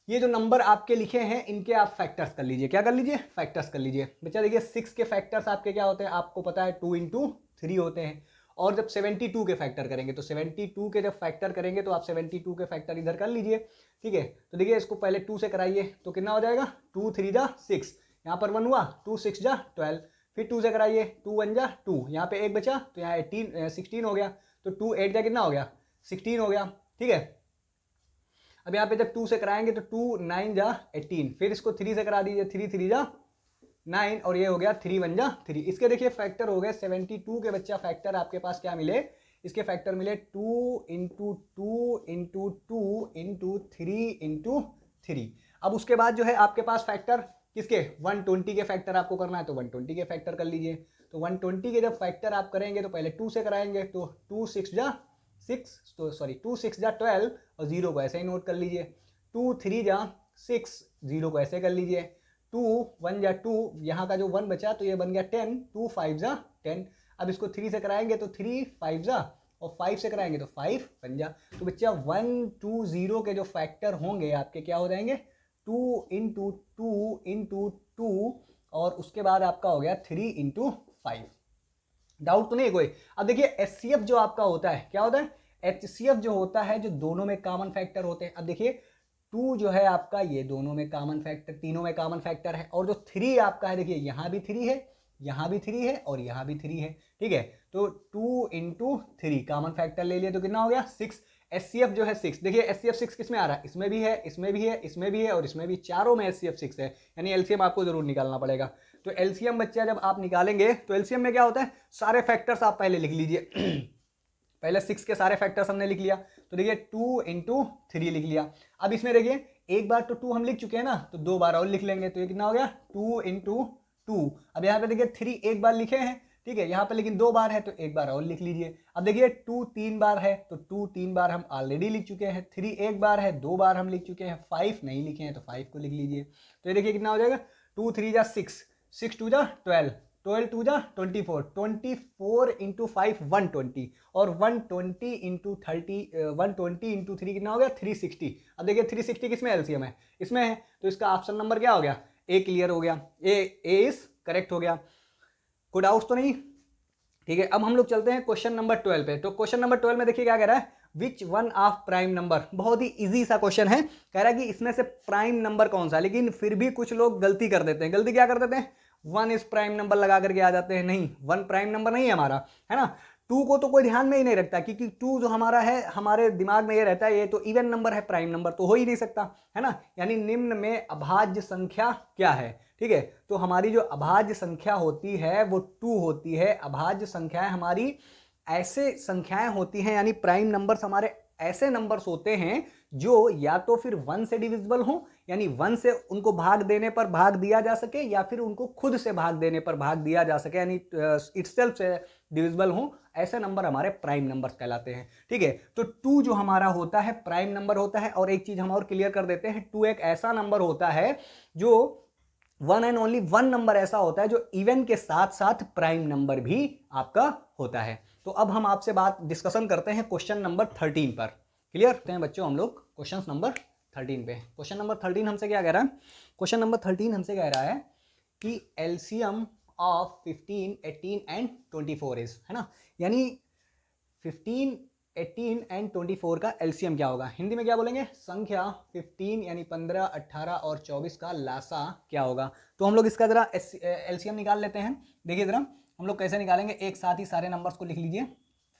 ये जो नंबर आपके लिखे हैं इनके आप फैक्टर्स कर लीजिए। क्या कर लीजिए, फैक्टर्स कर लीजिए। बच्चा देखिए 6 के फैक्टर्स आपके क्या होते हैं, आपको पता है 2 × 3 होते हैं। और जब 72 के फैक्टर करेंगे तो 72 के जब फैक्टर करेंगे तो आप 72 के फैक्टर इधर कर लीजिए। ठीक है, तो देखिए इसको पहले 2 से कराइए तो कितना हो जाएगा 2 3 जा 6, यहाँ पर 1 हुआ, 2 6 जा 12, फिर 2 से कराइए 2 1 जा 2, यहाँ पे 1 बचा तो यहाँ 16 हो गया, तो 2 8 जा कितना हो गया 16 हो गया। ठीक है, अब यहाँ पे जब 2 से कराएंगे तो 2 9 जा 18, फिर इसको 3 से करा दीजिए 3 3 जा 9 और ये हो गया 3 1 जा 3। इसके देखिए फैक्टर हो गए 72 के बच्चा फैक्टर आपके पास क्या मिले, इसके फैक्टर मिले 2 × 2 × 2 × 3 × 3। अब उसके बाद जो है आपके पास फैक्टर किसके 120 के फैक्टर आपको करना है तो 120 के फैक्टर कर लीजिए। तो 120 के जब फैक्टर आप करेंगे तो पहले 2 से कराएंगे तो 2 6 जा 6, तो सॉरी 2 6 जा 12 और 0 को ऐसे ही नोट कर लीजिए। 2 3 जा 6, 0 को ऐसे कर लीजिए, 2 1 जा 2, यहाँ का जो 1 बचा तो ये बन गया 10, 2 5 जा 10। अब इसको 3 से कराएंगे तो 3 5 जा, और 5 से कराएंगे तो 5 बन जा। तो बच्चा 1 2 0 के जो फैक्टर होंगे आपके क्या हो जाएंगे, 2 इंटू 2 इंटू 2, और उसके बाद आपका हो गया 3 इंटू 5। डाउट तो नहीं कोई? अब देखिए HCF जो आपका होता है क्या होता है, HCF जो होता है जो दोनों में कॉमन फैक्टर होते हैं। अब देखिए 2 जो है आपका ये दोनों में कॉमन फैक्टर, तीनों में कॉमन फैक्टर है, और जो 3 आपका है देखिए यहाँ भी 3 है, यहाँ भी 3 है, और यहाँ भी 3 है, ठीक है। तो 2 इंटू 3 कॉमन फैक्टर ले लिए तो कितना हो गया 6। HCF जो है 6, देखिए HCF 6 किस में आ रहा है, इसमें भी है, इसमें भी है, इसमें भी है, और इसमें भी, चारों में HCF 6 है, यानी LCM आपको जरूर निकालना पड़ेगा। तो LCM बच्चा जब आप निकालेंगे तो LCM में क्या होता है, सारे फैक्टर्स आप पहले लिख लीजिए। पहले 6 के सारे फैक्टर्स हमने लिख लिया, तो देखिए 2 इंटू 3 लिख लिया। अब इसमें देखिए एक बार तो 2 हम लिख चुके हैं ना, तो 2 बार और लिख लेंगे, तो ये कितना हो गया 2 इंटू 2। अब यहाँ पे देखिए 3 एक बार लिखे हैं, ठीक है, यहाँ पे लेकिन 2 बार है तो एक बार और लिख लीजिए। अब देखिए 2 3 बार है, तो 2 3 बार हम ऑलरेडी लिख चुके हैं, 3 एक बार है, 2 बार हम लिख चुके हैं, 5 नहीं लिखे हैं तो 5 को लिख लीजिए। तो ये देखिए कितना हो जाएगा, 2 3 जा 6, 6 2 जा 12, 12 2 जा 24, 24 इंटू 5 120, और 120 इंटू 30, 120 इंटू 3 कितना हो गया 360। अब देखिए 360 किसमें LCM है, इसमें है, तो इसका ऑप्शन नंबर क्या हो गया, ए क्लियर हो गया, ए इज करेक्ट हो गया। कोई डाउट तो नहीं? ठीक है, अब हम लोग चलते हैं क्वेश्चन नंबर 12 पे। तो क्वेश्चन नंबर 12 में देखिए क्या कह रहा है, which one of prime number, बहुत ही इजी सा क्वेश्चन है, कह रहा है कि इसमें से प्राइम नंबर कौन सा, लेकिन फिर भी कुछ लोग गलती कर देते हैं। गलती क्या कर देते हैं, 1 इज प्राइम नंबर लगा करके आ जाते हैं, नहीं 1 प्राइम नंबर नहीं है हमारा, है ना। 2 को तो कोई ध्यान में ही नहीं रखता, क्योंकि 2 जो हमारा है हमारे दिमाग में ये रहता है ये तो इवन नंबर है, प्राइम नंबर तो हो ही नहीं सकता, है ना। यानी निम्न में अभाज्य संख्या क्या है, ठीक है। तो हमारी जो अभाज्य संख्या होती है वो 2 होती है। अभाज्य संख्याएं हमारी ऐसे संख्याएं होती हैं, यानी प्राइम नंबर्स हमारे ऐसे नंबर्स होते हैं जो या तो फिर 1 से डिविजिबल हो, यानी 1 से उनको भाग देने पर भाग दिया जा सके, या फिर उनको खुद से भाग देने पर भाग दिया जा सके, यानी इटसेल्फ से डिविजिबल हो, ऐसे नंबर हमारे प्राइम नंबर्स कहलाते हैं, ठीक है। तो 2 जो हमारा होता है प्राइम नंबर होता है। और एक चीज हम और क्लियर कर देते हैं, 2 एक ऐसा नंबर होता है जो 1 एंड ओनली 1 नंबर ऐसा होता है जो इवन के साथ साथ प्राइम नंबर भी आपका होता है। तो अब हम आपसे बात डिस्कशन करते हैं क्वेश्चन नंबर 13 पर। क्लियर करते हैं बच्चों हम लोग क्वेश्चन नंबर 13 पे। क्वेश्चन नंबर 13 हमसे क्या कह रहा है, क्वेश्चन नंबर 13 हमसे कह रहा है कि LCM ऑफ 15 18 एंड 24 इज, है ना, यानी 15 18 एंड 24 का LCM क्या होगा, हिंदी में क्या बोलेंगे, संख्या 15 यानी 15 18 और 24 का लासा क्या होगा। तो हम लोग इसका जरा LCM निकाल लेते हैं। देखिए जरा हम लोग कैसे निकालेंगे, एक साथ ही सारे नंबर्स को लिख लीजिए,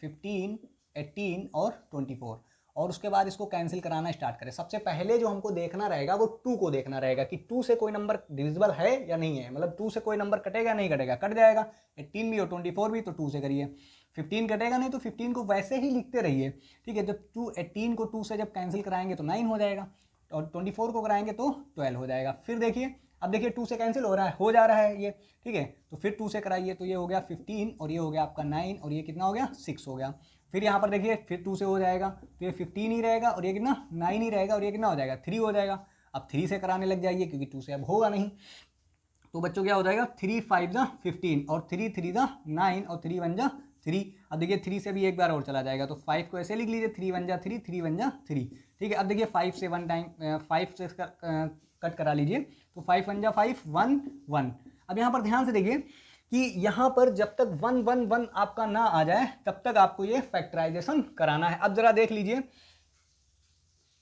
15 18 और 24, और उसके बाद इसको कैंसिल कराना स्टार्ट करें। सबसे पहले जो हमको देखना रहेगा वो 2 को देखना रहेगा कि 2 से कोई नंबर डिविजिबल है या नहीं है, मतलब 2 से कोई नंबर कटेगा नहीं कटेगा, कट जाएगा। 18 भी और 24 भी तो 2 से करिए, 15 कटेगा नहीं तो 15 को वैसे ही लिखते रहिए, ठीक है। जब 18 को 2 से जब कैंसिल कराएंगे तो 9 हो जाएगा, और 24 को कराएंगे तो 12 हो जाएगा। फिर देखिए, अब देखिए 2 से कैंसिल हो रहा है, हो जा रहा है ये, ठीक है। तो फिर 2 से कराइए तो ये हो गया 15, और ये हो गया आपका 9, और ये कितना हो गया 6 हो गया। फिर यहाँ पर देखिए फिर 2 से हो जाएगा तो ये 15 ही रहेगा, और ये कितना 9 ही रहेगा, और ये कितना हो जाएगा 3 हो जाएगा। अब 3 से कराने लग जाइए क्योंकि 2 से अब होगा नहीं। तो बच्चों क्या हो जाएगा, 3 5 जा 15, और 3 3 जा 9, और 3 1 जा 3। अब देखिए 3 से भी एक बार और चला जाएगा, तो 5 को ऐसे लिख लीजिए, 3 1 जा 3, 3 1 जा 3, ठीक है। अब देखिए 5 से 1 टाइम 5 से कट करा लीजिए, तो 5 1 जा 5 1 1। अब यहाँ पर ध्यान से देखिए कि यहाँ पर जब तक 1 1 1 आपका ना आ जाए तब तक आपको ये फैक्टराइजेशन कराना है। अब जरा देख लीजिए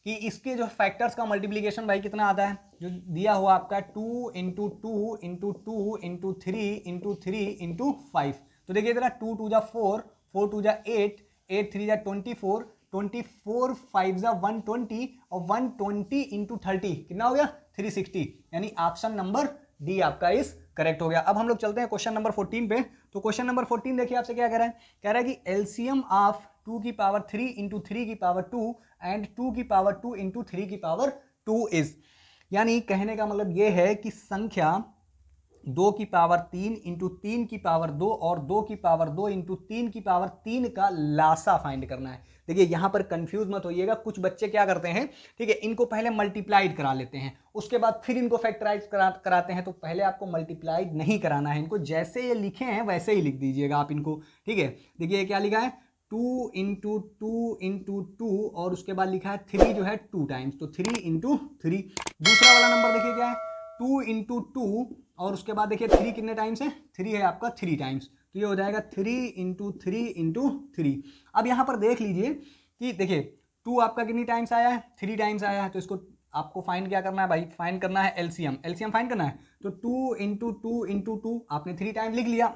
कि इसके जो फैक्टर्स का मल्टीप्लीकेशन भाई कितना आता है, जो दिया हुआ आपका 2 into 2 into 2 into 3 into 3 into 5। तो देखिए जरा 2 2 जा 4, 4 2 जा 8, 8 3 जा 24, 24 5 जा 120, और 120 इंटू 30 कितना हो गया 360, यानी ऑप्शन नंबर डी आपका इस करेक्ट हो गया। अब हम लोग चलते हैं क्वेश्चन नंबर 14 पे। तो क्वेश्चन नंबर 14 देखिए आपसे क्या कह रहा है, कह रहा है कि LCM ऑफ 2 की पावर 3 इंटू 3 की पावर 2 एंड 2 की पावर 2 इंटू 3 की पावर 2 इज, यानी कहने का मतलब ये है कि संख्या 2 की पावर 3 इंटू 3 की पावर 2 और 2 की पावर 2 इंटू 3 की पावर 3 का लासा फाइंड करना है। देखिए यहां पर कंफ्यूज मत होइएगा, कुछ बच्चे क्या करते हैं, ठीक है, इनको पहले मल्टीप्लाइड करा लेते हैं, उसके बाद फिर इनको फैक्टराइज कराते हैं। तो पहले आपको मल्टीप्लाइड नहीं कराना है, इनको जैसे ये लिखे हैं वैसे ही लिख दीजिएगा आप इनको, ठीक है। देखिए क्या लिखा है, 2 इंटू 2 इंटू 2 और उसके बाद लिखा है 3 जो है 2 टाइम्स, तो 3 इंटू 3। दूसरा वाला नंबर देखिए क्या है, 2 इंटू 2 और उसके बाद देखिए 3 कितने टाइम्स है, 3 है आपका 3 टाइम्स, तो ये हो जाएगा 3 इंटू 3 इंटू 3। अब यहाँ पर देख लीजिए कि देखिए 2 आपका कितनी टाइम्स आया है, 3 टाइम्स आया है, तो इसको आपको फाइंड क्या करना है भाई, फाइंड करना है एलसीएम, एलसीएम फाइंड करना है। तो 2 इंटू 2 इंटू 2 आपने 3 टाइम लिख लिया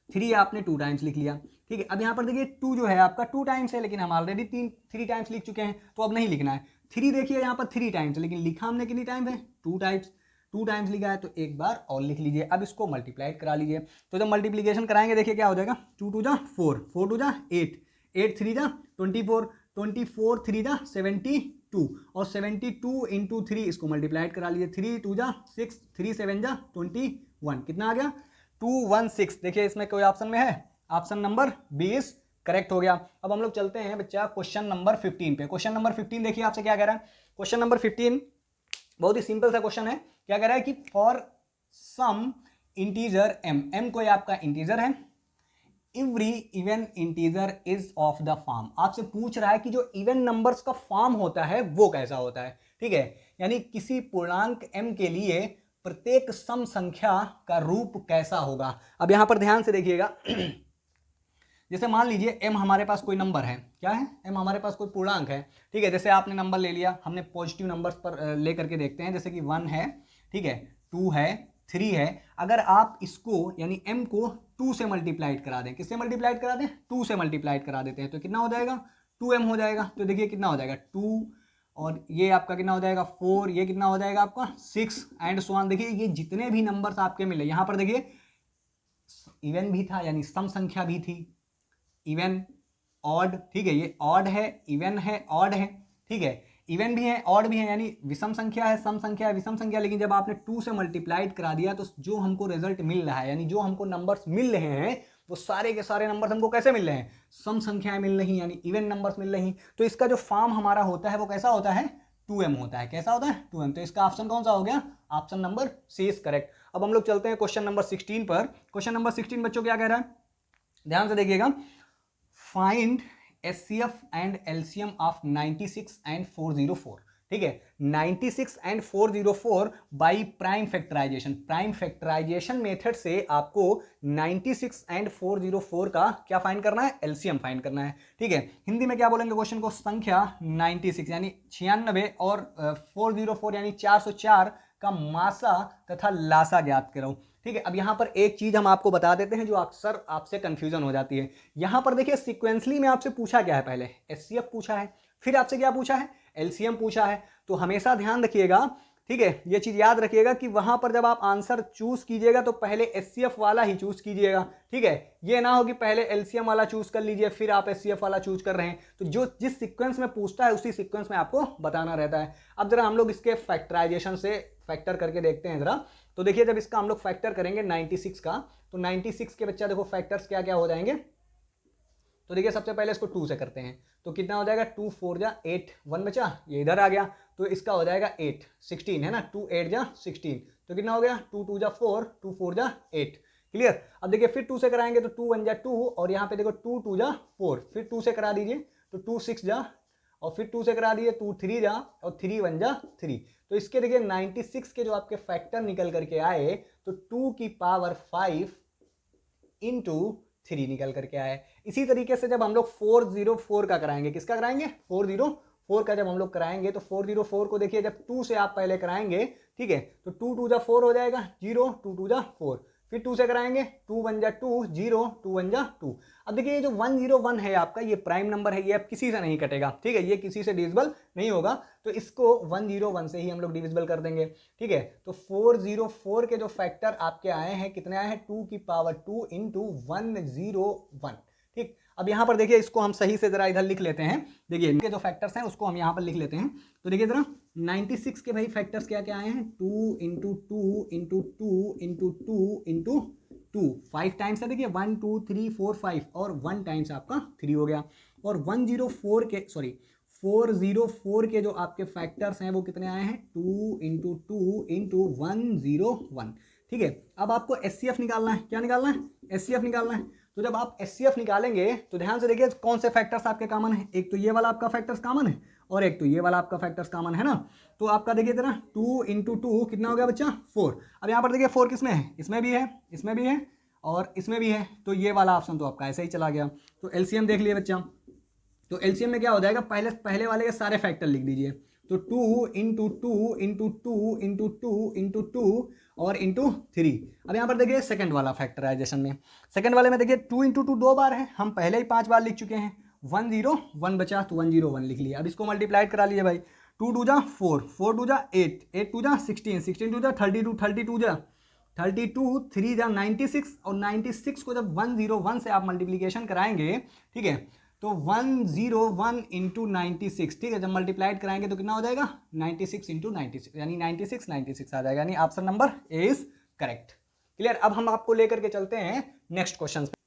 3 आपने 2 टाइम्स लिख लिया, ठीक है। अब यहाँ पर देखिए 2 जो है आपका 2 टाइम्स है, लेकिन हम ऑलरेडी 3 टाइम्स लिख चुके हैं, तो अब नहीं लिखना है। 3 देखिए यहाँ पर 3 टाइम्स, लेकिन लिखा हमने कितनी टाइम्स है, 2 टाइम्स, 2 टाइम्स लिखा है, तो एक बार और लिख लीजिए। अब इसको मल्टीप्लाइड करा लीजिए, तो जब मल्टीप्लीकेशन कराएंगे देखिए क्या हो जाएगा, 2 2 जा 4, 4 2 जा 8, 8 3 जा 24, 24 3 जा 72 और 72 इंटू 3 इसको मल्टीप्लाइड करा लीजिए, 3 2 जा 6, 3 7 जा 21, कितना आ गया 216। देखिए इसमें कोई ऑप्शन में है, ऑप्शन नंबर 20 करेक्ट हो गया। अब हम लोग चलते हैं बच्चा क्वेश्चन नंबर 15 पे। क्वेश्चन नंबर 15 देखिए आपसे क्या कह रहा है, क्वेश्चन नंबर 15 बहुत ही सिंपल सा क्वेश्चन है। क्या कह रहा है कि फॉर सम इंटीजर m कोई आपका इंटीजर है, every even integer is of the form. आपसे पूछ रहा है कि जो इवन नंबर्स का फॉर्म होता है वो कैसा होता है, ठीक है, यानी किसी पूर्णांक m के लिए प्रत्येक सम संख्या का रूप कैसा होगा। अब यहां पर ध्यान से देखिएगा जैसे मान लीजिए m हमारे पास कोई नंबर है, क्या है, m हमारे पास कोई पूर्णांक है, ठीक है। जैसे आपने नंबर ले लिया, हमने पॉजिटिव नंबर्स पर लेकर के देखते हैं, जैसे कि 1 है, ठीक है, 2 है, 3 है। अगर आप इसको यानी m को 2 से मल्टीप्लाइड करा दें, किससे मल्टीप्लाइड करा दें, 2 से मल्टीप्लाइड करा देते हैं, तो कितना हो जाएगा 2m हो जाएगा। तो देखिए कितना हो जाएगा 2 और ये आपका कितना हो जाएगा 4, ये कितना हो जाएगा आपका 6 एंड सो ऑन। देखिए ये जितने भी नंबर्स आपके मिले, यहां पर देखिए इवन भी था यानी सम संख्या भी थी, इवन ऑड, ठीक है, ये ऑड है, इवन है, ऑड है, ठीक है, इवन भी है, ऑड भी है, यानी विषम संख्या है, सम संख्या है, विषम संख्या। लेकिन जब आपने 2 से मल्टीप्लाइड करा दिया तो जो हमको रिजल्ट मिल रहा है, यानी जो हमको नंबर्स मिल रहे हैं वो सारे के सारे नंबर्स हमको कैसे मिल रहे हैं, सम संख्याएं मिल रही, यानी इवन नंबर्स मिल रही। तो इसका जो फॉर्म हमारा होता है वो कैसा होता है, 2m होता है। कैसा होता है 2m। तो इसका ऑप्शन कौन सा हो गया, option number C is correct. अब हम लोग चलते हैं क्वेश्चन नंबर 16 पर। क्वेश्चन नंबर 16 बच्चों क्या कह रहा है, ध्यान से देखिएगा, find HCF and LCM of 96 and 404, ठीक है, 96 and 404 by prime factorization. Prime factorization method से आपको 96 एंड 404 का क्या फाइंड करना है, एलसीएम फाइंड करना है, ठीक है। हिंदी में क्या बोलेंगे क्वेश्चन को, संख्या 96 यानी 96 और 404 यानी 404 का मासा तथा लासा ज्ञात करो, ठीक है। अब यहां पर एक चीज हम आपको बता देते हैं जो अक्सर आपसे कंफ्यूजन हो जाती है। यहां पर देखिए सीक्वेंसली में आपसे पूछा क्या है, पहले एचसीएफ पूछा है, फिर आपसे क्या पूछा है, एलसीएम पूछा है। तो हमेशा ध्यान रखिएगा, ठीक है, ये चीज याद रखिएगा कि वहां पर जब आप आंसर चूज कीजिएगा तो पहले एचसीएफ वाला ही चूज कीजिएगा, ठीक है। ये ना हो कि पहले एलसीएम वाला चूज कर लीजिए फिर आप एचसीएफ वाला चूज कर रहे हैं। तो जो जिस सीक्वेंस में पूछता है उसी सीक्वेंस में आपको बताना रहता है। अब जरा हम लोग इसके फैक्टराइजेशन से फैक्टर करके देखते हैं जरा। तो देखिए जब इसका हम लोग फैक्टर करेंगे 96 का, तो 96 के बच्चा देखो फैक्टर्स क्या क्या हो जाएंगे। तो देखिए सबसे पहले इसको 2 से करते हैं, तो कितना हो जाएगा 2 4 जा 8, 1 बचा, ये इधर आ गया, तो इसका हो जाएगा 8, 16 है ना, 2 8 जा 16, तो कितना हो गया 2 2 जा 4, 2 4 जा 8, क्लियर। अब देखिए फिर 2 से कराएंगे तो 2 1 जा 2 और यहाँ पे देखो 2 2 जा 4, फिर 2 से करा दीजिए तो 2 6 जा और फिर 2 से करा दीजिए 2 3 जा और 3 1 जा 3। तो इसके देखिए 96 के जो आपके फैक्टर निकल करके आए तो 2 की पावर 5 इंटू 3 निकल करके आए। इसी तरीके से जब हम लोग 404 का कराएंगे, किसका कराएंगे 404 का जब हम लोग कराएंगे तो 404 को देखिए जब 2 से आप पहले कराएंगे, ठीक है, तो 2 2 जा 4 हो जाएगा 0, 2 2 जा 4, फिर 2 से कराएंगे 2 1 जा 2 0, 2 1 जा 2। अब देखिए ये जो 101 है आपका, ये प्राइम नंबर है, ये अब किसी से नहीं कटेगा, ठीक है, ये किसी से डिविजिबल नहीं होगा, तो इसको 101 से ही हम लोग डिविजिबल कर देंगे, ठीक है। तो 404 के जो फैक्टर आपके आए हैं कितने आए हैं, 2 की पावर 2 इंटू 101, ठीक, अब यहाँ पर देखिए इसको हम सही से जरा इधर लिख लेते हैं। देखिए इनके जो फैक्टर्स हैं उसको हम यहाँ पर लिख लेते हैं। तो देखिए जरा 96 के भाई फैक्टर्स क्या क्या आए हैं, 2 into 2 into 2 into 2 into 2, 5 times है। देखिए 1 2 3 4 5 और 1 टाइम्स आपका 3 हो गया। और 404 के जो आपके फैक्टर्स हैं वो कितने आए हैं, 2 इंटू 2 इंटू 101। ठीक है, अब आपको एचसीएफ निकालना है। क्या निकालना है, एचसीएफ निकालना है। तो जब आप एचसीएफ निकालेंगे तो ध्यान से देखिए कौन से फैक्टर्स आपके कॉमन है। एक तो ये वाला आपका फैक्टर्स कॉमन है और एक तो ये वाला आपका फैक्टर्स कॉमन है ना। तो आपका देखिए जरा 2 इंटू 2 कितना हो गया बच्चा, 4। अब यहाँ पर देखिए 4 किस में है, इसमें भी है, इसमें भी है और इसमें भी है। तो ये वाला ऑप्शन तो आपका ऐसे ही चला गया। तो एलसीएम देख लिए बच्चा। तो एलसीएम में क्या हो जाएगा, पहले वाले के सारे फैक्टर लिख दीजिए। तो 2 इंटू 2 इंटू 2 इंटू 2 इंटू 2 और इंटू 3। अब यहाँ पर देखिए सेकंड वाला फैक्टराइजेशन में, सेकंड वाले में देखिए 2 इंटू 2 2 बार है, हम पहले ही 5 बार लिख चुके हैं। 101 बचा तो 101 लिख लिया। अब इसको मल्टीप्लाइड करा लीजिए भाई, 2 2 जा 4, 4 2 जा 8, 8 2 जा 16, 16 2 जा 32, 32 जा 32, 3 जा 96 और 96 को जब 101 से आप मल्टीप्लीकेशन कराएंगे, ठीक है, तो 101 इंटू 96, ठीक है, जब मल्टीप्लाइड कराएंगे तो कितना हो जाएगा, 96 इंटू 96, यानी 96 आ जाएगा, यानी option number A is correct. Clear. अब हम आपको लेकर के चलते हैं नेक्स्ट क्वेश्चन पे।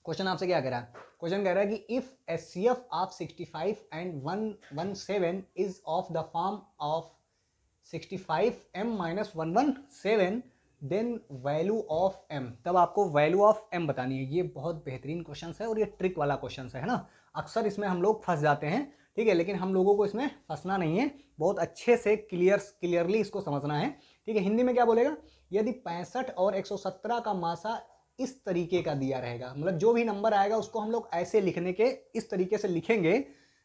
क्वेश्चन आपसे क्या कह रहा है, क्वेश्चन कह रहा है कि if HCF of 65 and 117 is of the form of 65m minus 117 then value of m, तब आपको वैल्यू ऑफ m बतानी है। ये बहुत बेहतरीन क्वेश्चन है और ये ट्रिक वाला क्वेश्चन है ना। अक्सर इसमें हम लोग फंस जाते हैं, ठीक है, लेकिन हम लोगों को इसमें फंसना नहीं है, बहुत अच्छे से क्लियरली इसको समझना है। ठीक है, हिंदी में क्या बोलेगा, यदि 65 और 117 का मासा इस तरीके का दिया रहेगा, मतलब जो भी नंबर आएगा उसको हम लोग ऐसे लिखने के इस तरीके से लिखेंगे,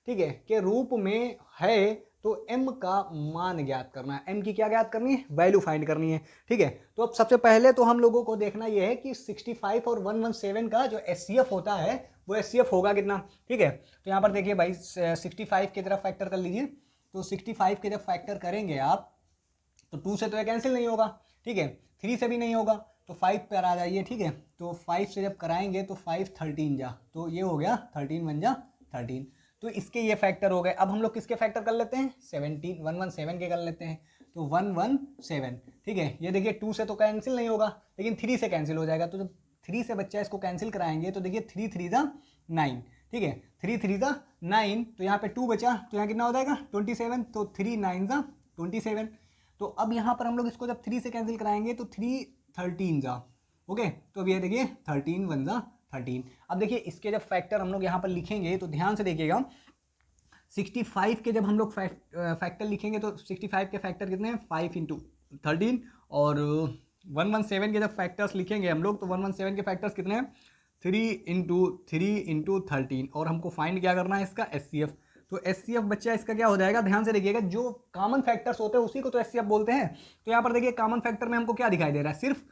ठीक है, के रूप में है, तो m का मान ज्ञात करना है। m की क्या ज्ञात करनी है, वैल्यू फाइंड करनी है। ठीक है, तो अब सबसे पहले तो हम लोगों को देखना यह है कि 65 और 117 का जो एचसीएफ होता है वो एचसीएफ होगा कितना। ठीक है, तो यहाँ पर देखिए भाई 65 की तरफ फैक्टर कर लीजिए। तो 65 के जब फैक्टर करेंगे आप तो 2 से तो ये कैंसिल नहीं होगा, ठीक है, 3 से भी नहीं होगा, तो 5 पर आ जाइए। ठीक है, तो 5 से जब कराएंगे तो 5 13 जा, तो ये हो गया 13 1 जा 13, तो इसके ये फैक्टर हो गए। अब हम लोग किसके फैक्टर कर लेते हैं, 117 के कर लेते हैं, तो 117। ठीक है, ये देखिए 2 से तो कैंसिल नहीं होगा लेकिन 3 से कैंसिल हो जाएगा, तो जब 3 से बच्चा इसको कैंसिल कराएंगे तो देखिए 3 3 जा 9, ठीक है, 3 3 जा 9, तो यहाँ पे 2 बचा तो यहाँ कितना हो जाएगा 27, तो 3 9 जा 27। तो अब यहाँ पर हम लोग इसको जब 3 से कैंसिल कराएंगे तो 3 13 जा, ओके, तो अब ये देखिए 13 1 जा 13। अब देखिए इसके जब फैक्टर हम लोग यहाँ पर लिखेंगे तो ध्यान से देखिएगा, 65 के जब हम लोग फैक्टर लिखेंगे तो 65 के फैक्टर कितने हैं, 5 इंटू 13, और 117 के जब फैक्टर्स लिखेंगे हम लोग तो 117 के फैक्टर्स कितने हैं, 3 इंटू 13, और हमको फाइंड क्या करना है इसका, एचसीएफ। तो एचसीएफ बच्चा इसका क्या हो जाएगा, ध्यान से देखिएगा, जो कॉमन फैक्टर्स होते हैं उसी को तो एचसीएफ बोलते हैं। तो यहाँ पर देखिए कॉमन फैक्टर में हमको क्या दिखाई दे रहा है, सिर्फ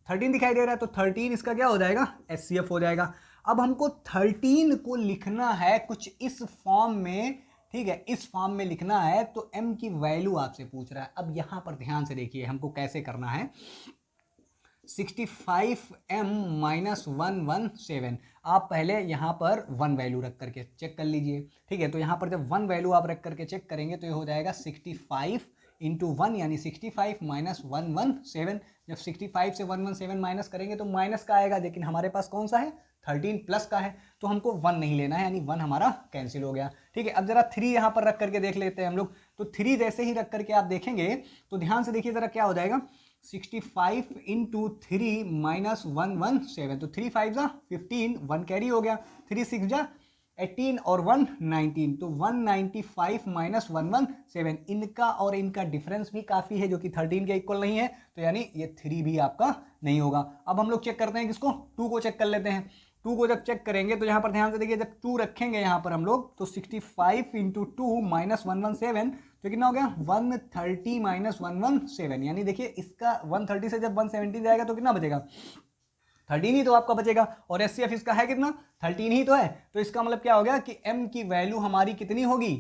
13 दिखाई दे रहा है, तो 13 इसका क्या हो जाएगा, एचसीएफ हो जाएगा। अब हमको 13 को लिखना है कुछ इस फॉर्म में, ठीक है, इस फॉर्म में लिखना है, तो m की वैल्यू आपसे पूछ रहा है। अब यहां पर ध्यान से देखिए हमको कैसे करना है, 65m माइनस 117, आप पहले यहाँ पर 1 वैल्यू रख करके चेक कर लीजिए। ठीक है, तो यहाँ पर जब 1 वैल्यू आप रख करके चेक करेंगे तो ये हो जाएगा 65 इंटू 1, यानी 65 माइनस 117। जब 65 से 117 माइनस करेंगे तो माइनस का आएगा, लेकिन हमारे पास कौन सा है, 13 प्लस का है, तो हमको 1 नहीं लेना है, यानी 1 हमारा कैंसिल हो गया। ठीक है, अब जरा 3 यहाँ पर रख करके देख लेते हैं हम लोग। तो 3 जैसे ही रख करके आप देखेंगे तो ध्यान से देखिए जरा क्या हो जाएगा, 65 इंटू 3 माइनस 117, तो 3 5 जा 15, 1 कैरी हो गया, 3 6 जा 18 और 1 19, तो 195 माइनस 117, इनका और इनका डिफरेंस भी काफ़ी है जो कि 13 के इक्वल नहीं है, तो यानी ये 3 भी आपका नहीं होगा। अब हम लोग चेक करते हैं किसको, 2 को चेक कर लेते हैं। 2 को जब चेक करेंगे तो यहाँ पर ध्यान से देखिए, जब 2 रखेंगे यहाँ पर हम लोग तो 65 इंटू 2 माइनस 117, तो कितना हो गया 130 माइनस 117, यानी देखिए इसका 130 से जब 170 जाएगा तो कितना बचेगा, 13 ही तो आपका बचेगा, और एचसीएफ इसका है कितना, 13 ही तो है। तो इसका मतलब क्या हो गया कि m की वैल्यू हमारी कितनी होगी,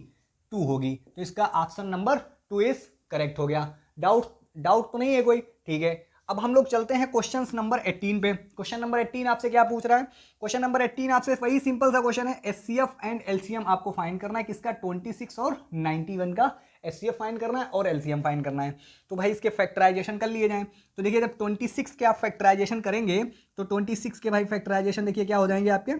2 होगी, तो इसका ऑप्शन नंबर 2 इज करेक्ट हो गया। डाउट तो नहीं है कोई, ठीक है। अब हम लोग चलते हैं क्वेश्चन नंबर 18 पे। क्वेश्चन नंबर 18 आपसे क्या पूछ रहा है? क्वेश्चन नंबर 18 आपसे वही सिंपल सा क्वेश्चन है, एचसीएफ एंड एलसीएम आपको फाइंड करना है। किसका? 26 और 91 का एचसीएफ फाइंड करना है और एलसीएम फाइंड करना है। तो भाई इसके फैक्टराइजेशन कर लिए जाएं। तो देखिए जब 26 के आप फैक्टराइजेशन करेंगे तो 26 के भाई फैक्टराइजेशन देखिए क्या हो जाएंगे आपके,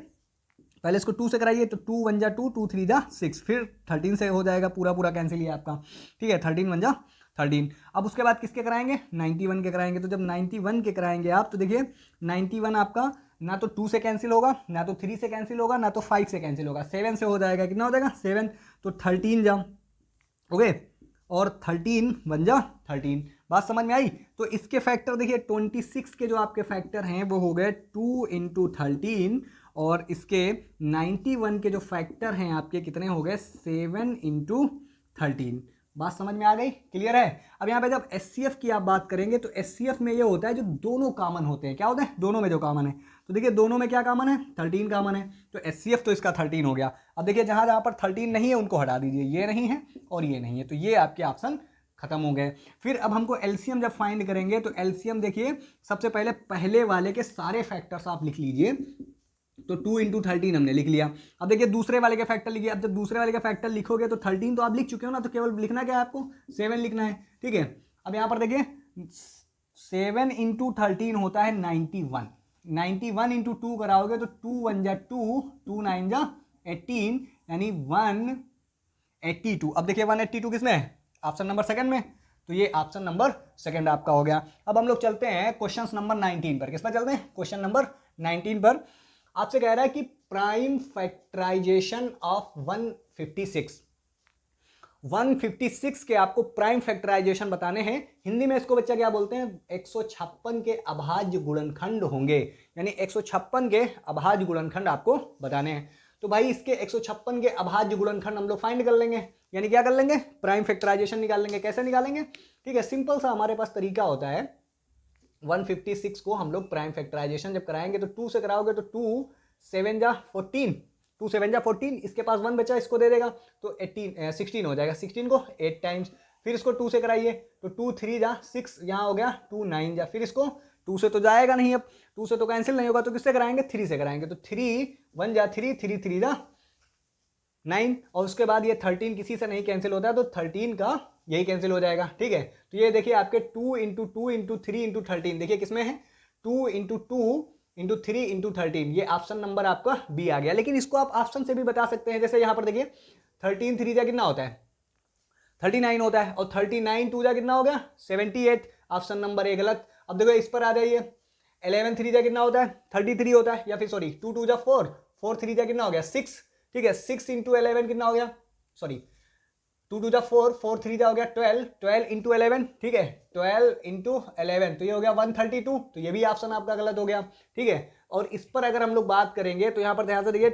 पहले इसको 2 से कराइए तो 2 1 जा 2, 2 3 जा 6, फिर 13 से हो जाएगा, पूरा पूरा कैंसिल ही आपका, ठीक है, 13 1 जा 13। अब उसके बाद किसके कराएंगे? 91 के कराएंगे। तो जब 91 के कराएंगे आप तो देखिए 91 आपका ना तो 2 से कैंसिल होगा, ना तो 3 से कैंसिल होगा, ना तो 5 से कैंसिल होगा, 7 से हो जाएगा। कितना हो जाएगा? 7। तो 13 जा, ओके, और 13 1 जा 13। बात समझ में आई? तो इसके फैक्टर देखिए 26 के जो आपके फैक्टर हैं वो हो गए 2 × 13 और इसके 91 के जो फैक्टर हैं आपके कितने हो गए? 7 × 13। बात समझ में आ गई? क्लियर है? अब यहाँ पे जब एचसीएफ की आप बात करेंगे तो एचसीएफ में ये होता है जो दोनों कॉमन होते हैं। क्या होते हैं? दोनों में जो कॉमन है। तो देखिए दोनों में क्या कॉमन है? 13 कॉमन है। तो एचसीएफ तो इसका 13 हो गया। अब देखिए जहां जहां पर 13 नहीं है उनको हटा दीजिए, ये नहीं है और ये नहीं है, तो ये आपके ऑप्शन खत्म हो गए। फिर अब हमको एलसीएम जब फाइंड करेंगे तो एलसीएम देखिए सबसे पहले वाले के सारे फैक्टर्स आप लिख लीजिए। तो 2 × 13 हमने लिख लिया। अब देखिए दूसरे वाले के फैक्टर लिखिए। अब जब दूसरे वाले का फैक्टर लिखोगे तो 13 तो आप लिख चुके हो ना, तो केवल लिखना क्या है आपको? 7 लिखना है, ठीक है। अब यहाँ पर देखिए 7 × 13 होता है 91। 91 × 2 कराओगे तो 2 1 जा 2, 2 9 जा 18, यानी 182। अब देखिए 182 किसमें है? ऑप्शन नंबर सेकंड में। तो ये ऑप्शन नंबर सेकंड आपका हो गया। अब हम लोग चलते हैं क्वेश्चन नंबर 19 पर। किस पर चलते हैं? क्वेश्चन नंबर 19 पर आपसे कह रहा है कि प्राइम फैक्टराइजेशन ऑफ 156 के आपको प्राइम फैक्टराइजेशन बताने हैं। हिंदी में इसको बच्चा क्या बोलते हैं? 156 के अभाज्य गुणनखंड होंगे, यानी 156 के अभाज्य गुणनखंड आपको बताने हैं। तो भाई इसके 156 के अभाज्य गुणनखंड हम लोग फाइंड कर लेंगे, यानी क्या कर लेंगे? प्राइम फैक्टराइजेशन निकाल लेंगे। कैसे निकालेंगे? ठीक है, सिंपल सा हमारे पास तरीका होता है। 156 को हम लोग प्राइम फैक्टराइजेशन जब कराएंगे तो 2 से कराओगे तो 2 7 जा 14, 2 7 जा 14, इसके पास 1 बचा, इसको दे देगा तो 16 हो जाएगा। 16 को 8 टाइम्स, फिर इसको 2 से कराइए तो 2 3 जा 6, यहाँ हो गया 2 9 जा, फिर इसको 2 से तो जाएगा नहीं, अब 2 से तो कैंसिल नहीं होगा, तो किससे कराएंगे? 3 से कराएंगे। तो 3 1 जा 3, 3 3 जा 9, और उसके बाद ये 13 किसी से नहीं कैंसिल होता है तो 13 का यही कैंसिल हो जाएगा, ठीक है। तो ये देखिए आपके 2 × 2 × 3 × 13 देखिए किसमें है? 2 × 2 × 3 × 13, ये ऑप्शन नंबर आपका बी आ गया। लेकिन इसको आप ऑप्शन से भी बता सकते हैं, जैसे यहाँ पर देखिए 13 3 जा कितना होता है? 39 होता है, और 39 2 जा कितना हो गया? 78, ऑप्शन नंबर ए गलत। अब देखो इस पर आ जाइए, 11 3 जा कितना होता है? 33 होता है, या फिर सॉरी 2 2 जा 4, 4 3 जा कितना हो गया? 6, ठीक है। 6 × 11 कितना हो गया? सॉरी 2 2 जा 4, 4 3 जा हो गया 12, 12 × 11, ठीक है, 12 × 11, तो ये हो गया 132। तो ये भी ऑप्शन आपका गलत हो गया, ठीक है। और इस पर अगर हम लोग बात करेंगे तो यहाँ पर ध्यान से देखिए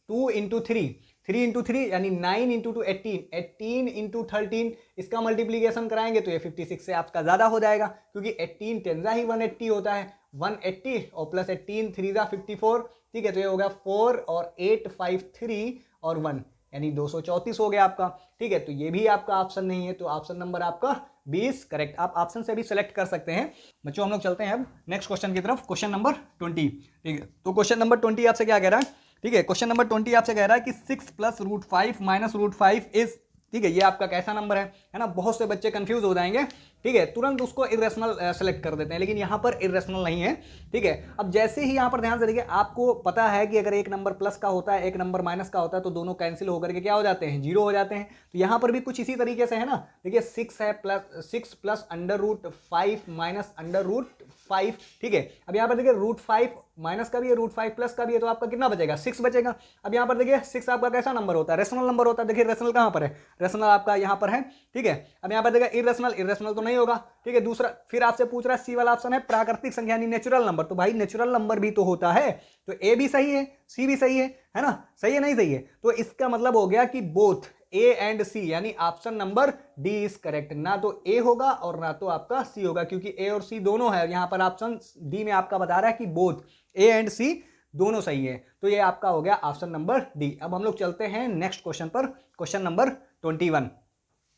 2 × 3, 3 × 3 यानी 9 × 2 18, 18 × 13, इसका मल्टीप्लीकेशन कराएंगे तो ये 56 से आपका ज्यादा हो जाएगा, क्योंकि 18 10 जा ही 180 होता है। 180 और प्लस 18 3 जा 54, ठीक है। तो ये हो गया 4 और 8 5 3 और 1, यानी 234 हो गया आपका, ठीक है। तो ये भी आपका ऑप्शन नहीं है, तो ऑप्शन नंबर आपका 20 करेक्ट। आप ऑप्शन से भी सिलेक्ट कर सकते हैं। बच्चों हम लोग चलते हैं अब नेक्स्ट क्वेश्चन की तरफ, क्वेश्चन नंबर 20, ठीक है। तो क्वेश्चन नंबर 20 आपसे क्या कह रहा है? ठीक है, क्वेश्चन नंबर 20 आपसे कह रहा है कि 6 + √5 - √5 इज, ठीक है, ये आपका कैसा नंबर है ना। बहुत से बच्चे कंफ्यूज हो जाएंगे, ठीक है, तुरंत उसको इरेशनल सेलेक्ट कर देते हैं, लेकिन यहाँ पर इरेशनल नहीं है, ठीक है। अब जैसे ही यहाँ पर ध्यान से देखिए, आपको पता है कि अगर एक नंबर प्लस का होता है, एक नंबर माइनस का होता है, तो दोनों कैंसिल होकर के क्या हो जाते हैं? 0 हो जाते हैं। तो यहाँ पर भी कुछ इसी तरीके से है ना। देखिए 6 है, +6 + √5 - √5, ठीक है। अब यहाँ पर देखिए √5 माइनस का भी है, √5 प्लस का भी है, तो आपका कितना बचेगा? 6 बचेगा। अब यहाँ पर देखिए 6 आपका कैसा नंबर होता है? रेशनल नंबर होता है। देखिए रेशनल कहाँ पर है? रेशनल आपका यहाँ पर है, ठीक है। अब यहाँ पर देखिए इरेशनल तो नहीं होगा, ठीक है। दूसरा फिर आपसे पूछ रहा है, सी वाला ऑप्शन है प्राकृतिक संख्या यानी नेचुरल नंबर, तो भाई नेचुरल नंबर भी तो होता है, तो ए भी सही है, सी भी सही है ना? सही है नहीं सही है? तो इसका मतलब हो गया कि बोथ ए एंड सी, यानी option number D is correct. ना तो ए होगा और ना तो आपका सी होगा, क्योंकि ए और सी दोनों है। यहाँ पर ऑप्शन डी में आपका बता रहा है कि बोथ ए एंड सी दोनों सही है, तो ये आपका हो गया ऑप्शन नंबर डी। अब हम लोग चलते हैं नेक्स्ट क्वेश्चन पर, क्वेश्चन नंबर 21।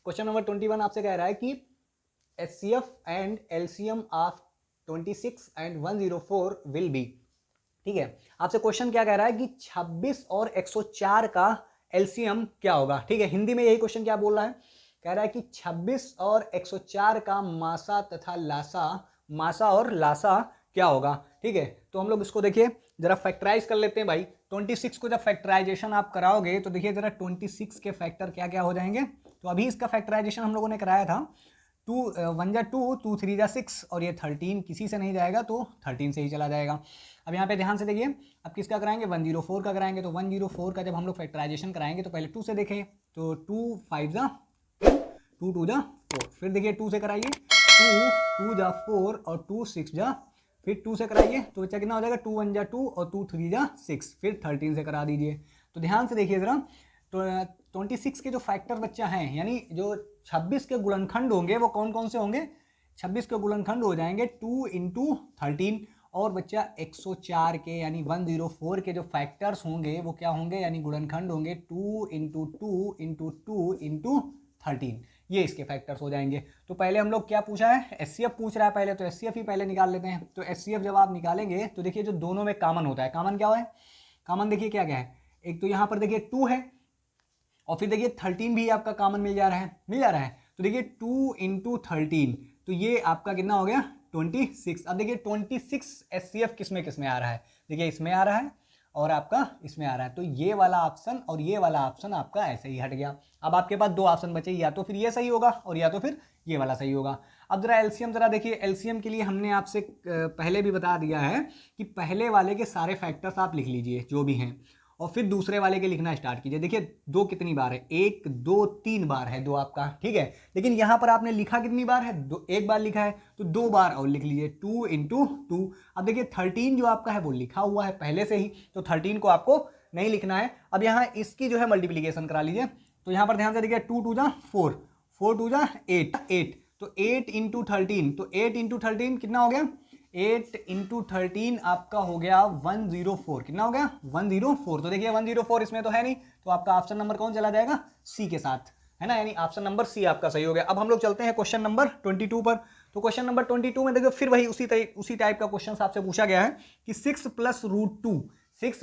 क्वेश्चन नंबर 21 आपसे कह रहा है कि HCF and LCM of 26 and 104 will be। ठीक है, आपसे क्वेश्चन क्या कह रहा है कि 26 और 104 का एलसीएम क्या होगा। ठीक है, हिंदी में यही क्वेश्चन क्या बोल रहा है, कह रहा है कि 26 और 104 का मासा तथा लासा, मासा और लासा क्या होगा। ठीक है, तो हम लोग इसको देखिए जरा फैक्टराइज कर लेते हैं भाई। 26 को जब फैक्टराइजेशन आप कराओगे तो देखिए जरा 26 के फैक्टर क्या क्या हो जाएंगे। तो अभी इसका फैक्टराइजेशन हम लोगों ने कराया था, 2 1 जा 2, 2 3 जा 6 और ये 13 किसी से नहीं जाएगा तो 13 से ही चला जाएगा। अब यहाँ पे ध्यान से देखिए, अब किसका कराएंगे, 104 का कराएंगे। तो 104 का जब हम लोग फैक्टराइजेशन कराएंगे तो पहले 2 से देखें, तो 2 5 जा 2 2 जा 4, फिर देखिए 2 से कराइए, 2 2 जा 4 और 2 6 जा, फिर 2 से कराइए तो बच्चा कितना हो जाएगा, 2 1 जा 2 और 2 3 जा 6, फिर 13 से करा दीजिए। तो ध्यान से देखिए जरा, तो 26 के जो फैक्टर बच्चा हैं, यानी जो 26 के गुणनखंड होंगे वो कौन कौन से होंगे, 26 के गुणनखंड हो जाएंगे 2 × 13, और बच्चा 104 के यानी 104 के जो फैक्टर्स होंगे वो क्या होंगे, यानी गुणनखंड होंगे 2 × 2 × 2 × 13, ये इसके फैक्टर्स हो जाएंगे। तो पहले हम लोग क्या पूछा है, एचसीएफ पूछ रहा है पहले, तो एचसीएफ ही पहले निकाल लेते हैं। तो एचसीएफ जब आप निकालेंगे तो देखिए जो दोनों में कॉमन होता है, कॉमन क्या है, कॉमन देखिए क्या क्या है, एक तो यहाँ पर देखिए 2 है और फिर देखिए 13 भी आपका कॉमन मिल जा रहा है, तो देखिए 2 × 13, तो ये आपका कितना हो गया 26। अब देखिए 26 एचसीएफ किस में आ रहा है, देखिए इसमें आ रहा है और आपका इसमें आ रहा है, तो ये वाला ऑप्शन और ये वाला ऑप्शन आपका ऐसे ही हट गया। अब आपके पास 2 ऑप्शन बचे, या तो फिर ये सही होगा और या तो फिर ये वाला सही होगा। अब जरा एलसीएम जरा देखिए, एलसीएम के लिए हमने आपसे पहले भी बता दिया है कि पहले वाले के सारे फैक्टर्स आप लिख लीजिए जो भी हैं, और फिर दूसरे वाले के लिखना स्टार्ट कीजिए। देखिए 2 कितनी बार है, 1 2 3 बार है 2 आपका, ठीक है, लेकिन यहाँ पर आपने लिखा कितनी बार है, 1 बार लिखा है, तो 2 बार और लिख लीजिए, 2 × 2। अब देखिए 13 जो आपका है वो लिखा हुआ है पहले से ही, तो 13 को आपको नहीं लिखना है। अब यहाँ इसकी जो है मल्टीप्लीकेशन करा लीजिए, तो यहाँ पर ध्यान से देखिए 2 2 जा 4, 4 2 जा 8, तो 8 × 13, तो 8 × 13 कितना हो गया, 8 × 13 आपका हो गया 104, कितना हो गया 104। तो देखिए 104 इसमें तो है नहीं, तो आपका ऑप्शन नंबर कौन चला जाएगा, सी के साथ, है ना, यानी ऑप्शन नंबर सी आपका सही हो गया। अब हम लोग चलते हैं क्वेश्चन नंबर 22 पर। तो क्वेश्चन नंबर 22 में देखो फिर वही उसी टाइप का क्वेश्चन आपसे पूछा गया है कि 6 + √2, 6 +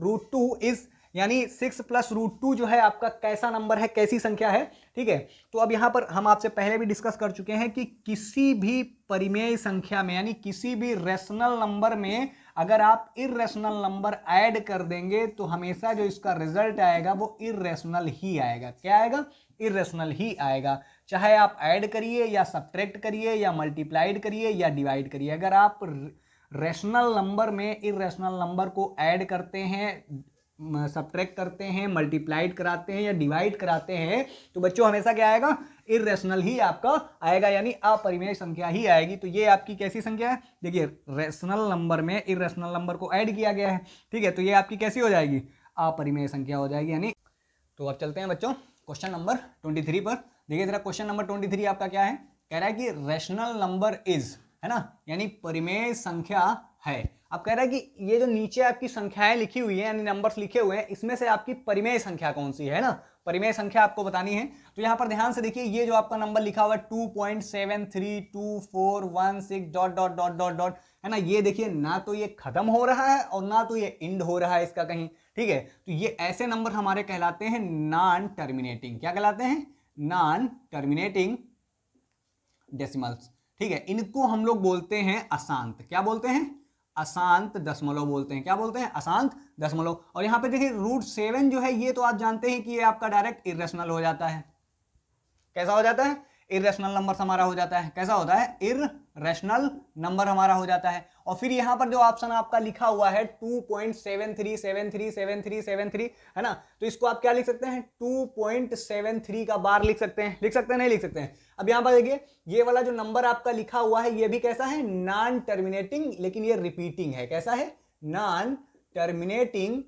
√2 इज, यानी 6 + √2 जो है आपका कैसा नंबर है, कैसी संख्या है, ठीक है। तो अब यहाँ पर हम आपसे पहले भी डिस्कस कर चुके हैं कि किसी भी परिमेय संख्या में, यानी किसी भी रेशनल नंबर में अगर आप इर्रेशनल नंबर ऐड कर देंगे तो हमेशा जो इसका रिजल्ट आएगा वो इर्रेशनल ही आएगा। क्या आएगा, इर्रेशनल ही आएगा, चाहे आप ऐड करिए या सब्ट्रैक्ट करिए या मल्टीप्लाइड करिए या डिवाइड करिए। अगर आप रेशनल नंबर में इर्रेशनल नंबर को ऐड करते हैं, सब्ट्रैक्ट करते हैं, मल्टीप्लाइड कराते हैं या डिवाइड कराते हैं, तो बच्चों हमेशा क्या आएगा, इर्रेशनल ही आपका आएगा, यानी अपरिमेय संख्या ही आएगी। तो ये आपकी कैसी संख्या है, देखिए रेशनल नंबर में इर्रेशनल नंबर को ऐड किया गया है, ठीक है, तो ये आपकी कैसी हो जाएगी, अपरिमेय संख्या हो जाएगी, यानी। तो अब चलते हैं बच्चों क्वेश्चन नंबर 23 पर। देखिए जरा क्वेश्चन नंबर 23 आपका क्या है, कह रहा है कि रेशनल नंबर इज, है ना, यानी परिमेय संख्या है। अब कह रहा है कि ये जो नीचे आपकी संख्याएं लिखी हुई है, यानी नंबर्स लिखे हुए हैं, इसमें से आपकी परिमेय संख्या कौन सी है ना, परिमेय संख्या आपको बतानी है। तो यहाँ पर ध्यान से देखिए, ये जो आपका नंबर लिखा हुआ है 2.732416 dot dot dot dot dot, है ना, ये देखिए ना तो ये खत्म हो रहा है और ना तो ये इंड हो रहा है इसका कहीं, ठीक है। तो ये ऐसे नंबर हमारे कहलाते हैं नॉन टर्मिनेटिंग। क्या कहलाते हैं, नॉन टर्मिनेटिंग डेसिमल्स, ठीक है। इनको हम लोग बोलते हैं अशांत, क्या बोलते हैं, अशांत दशमलव बोलते हैं। क्या बोलते हैं, अशांत दशमलव। और यहाँ पे देखिए √7 जो है, ये तो आप जानते हैं कि ये आपका डायरेक्ट इर्रेशनल हो जाता है। कैसा हो जाता है, इर्रेशनल नंबर हमारा हो जाता है। कैसा होता है, इर्रेशनल नंबर हमारा हो जाता है। और फिर यहाँ पर जो ऑप्शन आपका लिखा हुआ है 2.73737373, है ना, तो इसको आप क्या लिख सकते हैं, 2.73 का बार लिख सकते हैं, लिख सकते हैं, नहीं लिख सकते हैं। अब यहाँ पर देखिए ये वाला जो नंबर आपका लिखा हुआ है ये भी कैसा है, नॉन टर्मिनेटिंग, लेकिन ये रिपीटिंग है। कैसा है, नॉन टर्मिनेटिंग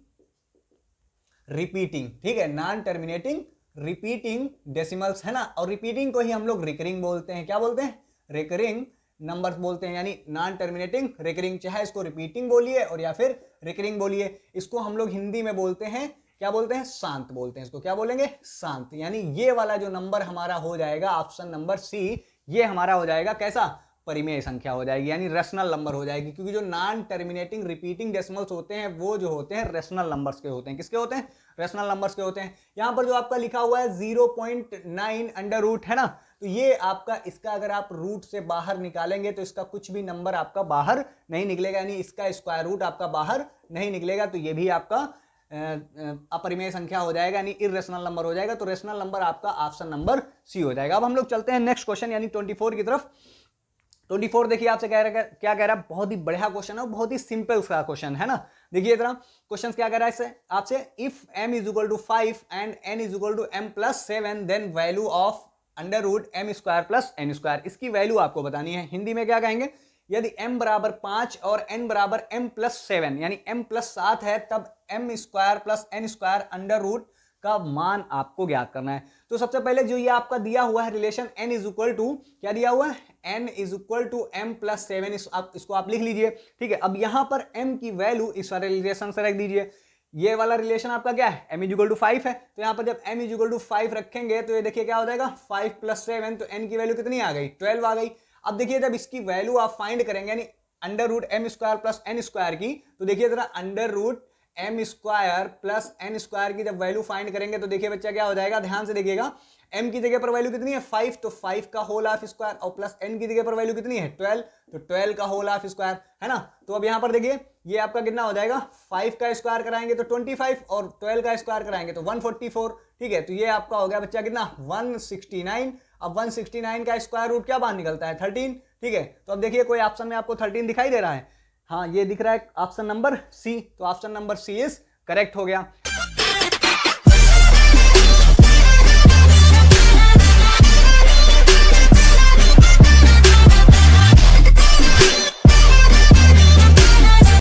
रिपीटिंग, ठीक है, नॉन टर्मिनेटिंग रिपीटिंग डेसिमल्स, है ना। और रिपीटिंग को ही हम लोग रिकरिंग बोलते हैं। क्या बोलते हैं, रिकरिंग नंबर्स बोलते हैं, यानी नॉन टर्मिनेटिंग रिकरिंग, चाहे इसको रिपीटिंग बोलिए और या फिर रिकरिंग बोलिए। इसको हम लोग हिंदी में बोलते हैं, क्या बोलते हैं, शांत बोलते हैं इसको। क्या बोलेंगे, शांत। यानी ये वाला जो नंबर हमारा हो जाएगा ऑप्शन नंबर सी, ये हमारा हो जाएगा कैसा, परिमेय संख्या हो जाएगी, यानी रेशनल नंबर हो जाएगी, क्योंकि जो नॉन टर्मिनेटिंग रिपीटिंग डेसिमल्स होते हैं वो जो होते हैं रेशनल नंबर्स के होते हैं। किसके होते हैं, रेशनल नंबर्स के होते हैं। यहां पर जो आपका लिखा हुआ है 0.9 अंडर रूट है ना, तो ये आपका, इसका अगर आप रूट से बाहर निकालेंगे तो इसका कुछ भी नंबर आपका बाहर नहीं निकलेगा, यानी इसका स्क्वायर रूट आपका बाहर नहीं निकलेगा, तो ये भी आपका अपरिमेय संख्या हो जाएगा, यानी इर्रेशनल नंबर हो जाएगा। तो रेशनल नंबर आपका ऑप्शन नंबर सी हो जाएगा। अब हम लोग चलते हैं नेक्स्ट क्वेश्चन यानी 24 की तरफ। 24 देखिए आपसे कह रहा है, क्या कह रहा है, बहुत ही बढ़िया क्वेश्चन है, बहुत ही सिंपल सा क्वेश्चन है ना। देखिए जरा क्वेश्चन क्या कह रहा है इससे आपसे, if m is equal to 5 and n is equal to m plus 7 then value of under root m square plus n square, इसकी वैल्यू आपको बतानी है। हिंदी में क्या कहेंगे, यदि m बराबर 5 और n बराबर m प्लस 7 यानी m प्लस 7 है, तब m square plus n square under root का मान आपको ज्ञात करना है। तो सबसे पहले जो ये आपका दिया हुआ है relation n is equal to, क्या दिया हुआ है, n is equal to m plus 7, इसको आप लिख लीजिए, ठीक है। अब यहां पर m की वैल्यू इस वाले रिलेशन से रख दीजिए। ये वाला रिलेशन आपका क्या है, m इज इक्वल टू 5 है, तो यहां पर जब m इज इक्वल टू 5 रखेंगे तो ये देखिए क्या हो जाएगा, 5 प्लस 7, तो n की वैल्यू कितनी आ गई, 12 आ गई। अब देखिए जब इसकी वैल्यू आप फाइंड करेंगे यानी under root m square plus n square की, तो देखिए जरा under root m square plus n square की जब वैल्यू फाइंड करेंगे तो देखिए बच्चा क्या हो जाएगा, ध्यान से देखिएगा, m की जगह पर वैल्यू कितनी है 5, तो 5 का होल ऑफ स्क्वायर, और प्लस n की जगह पर वैल्यू कितनी है 12, तो 12 का होल ऑफ स्क्वायर है ना। तो अब यहां पर देखिए ये आपका कितना हो जाएगा, 5 का स्क्वायर कराएंगे तो 25 और 12 का स्क्वायर कराएंगे तो 144, ठीक है। तो ये आपका हो गया बच्चा कितना 169। अब 169 का स्क्वायर रूट क्या बाहर निकलता है 13, ठीक है। तो अब देखिए कोई ऑप्शन में आपको 13 दिखाई दे रहा है, हाँ ये दिख रहा है ऑप्शन नंबर सी, तो option number C is correct हो गया।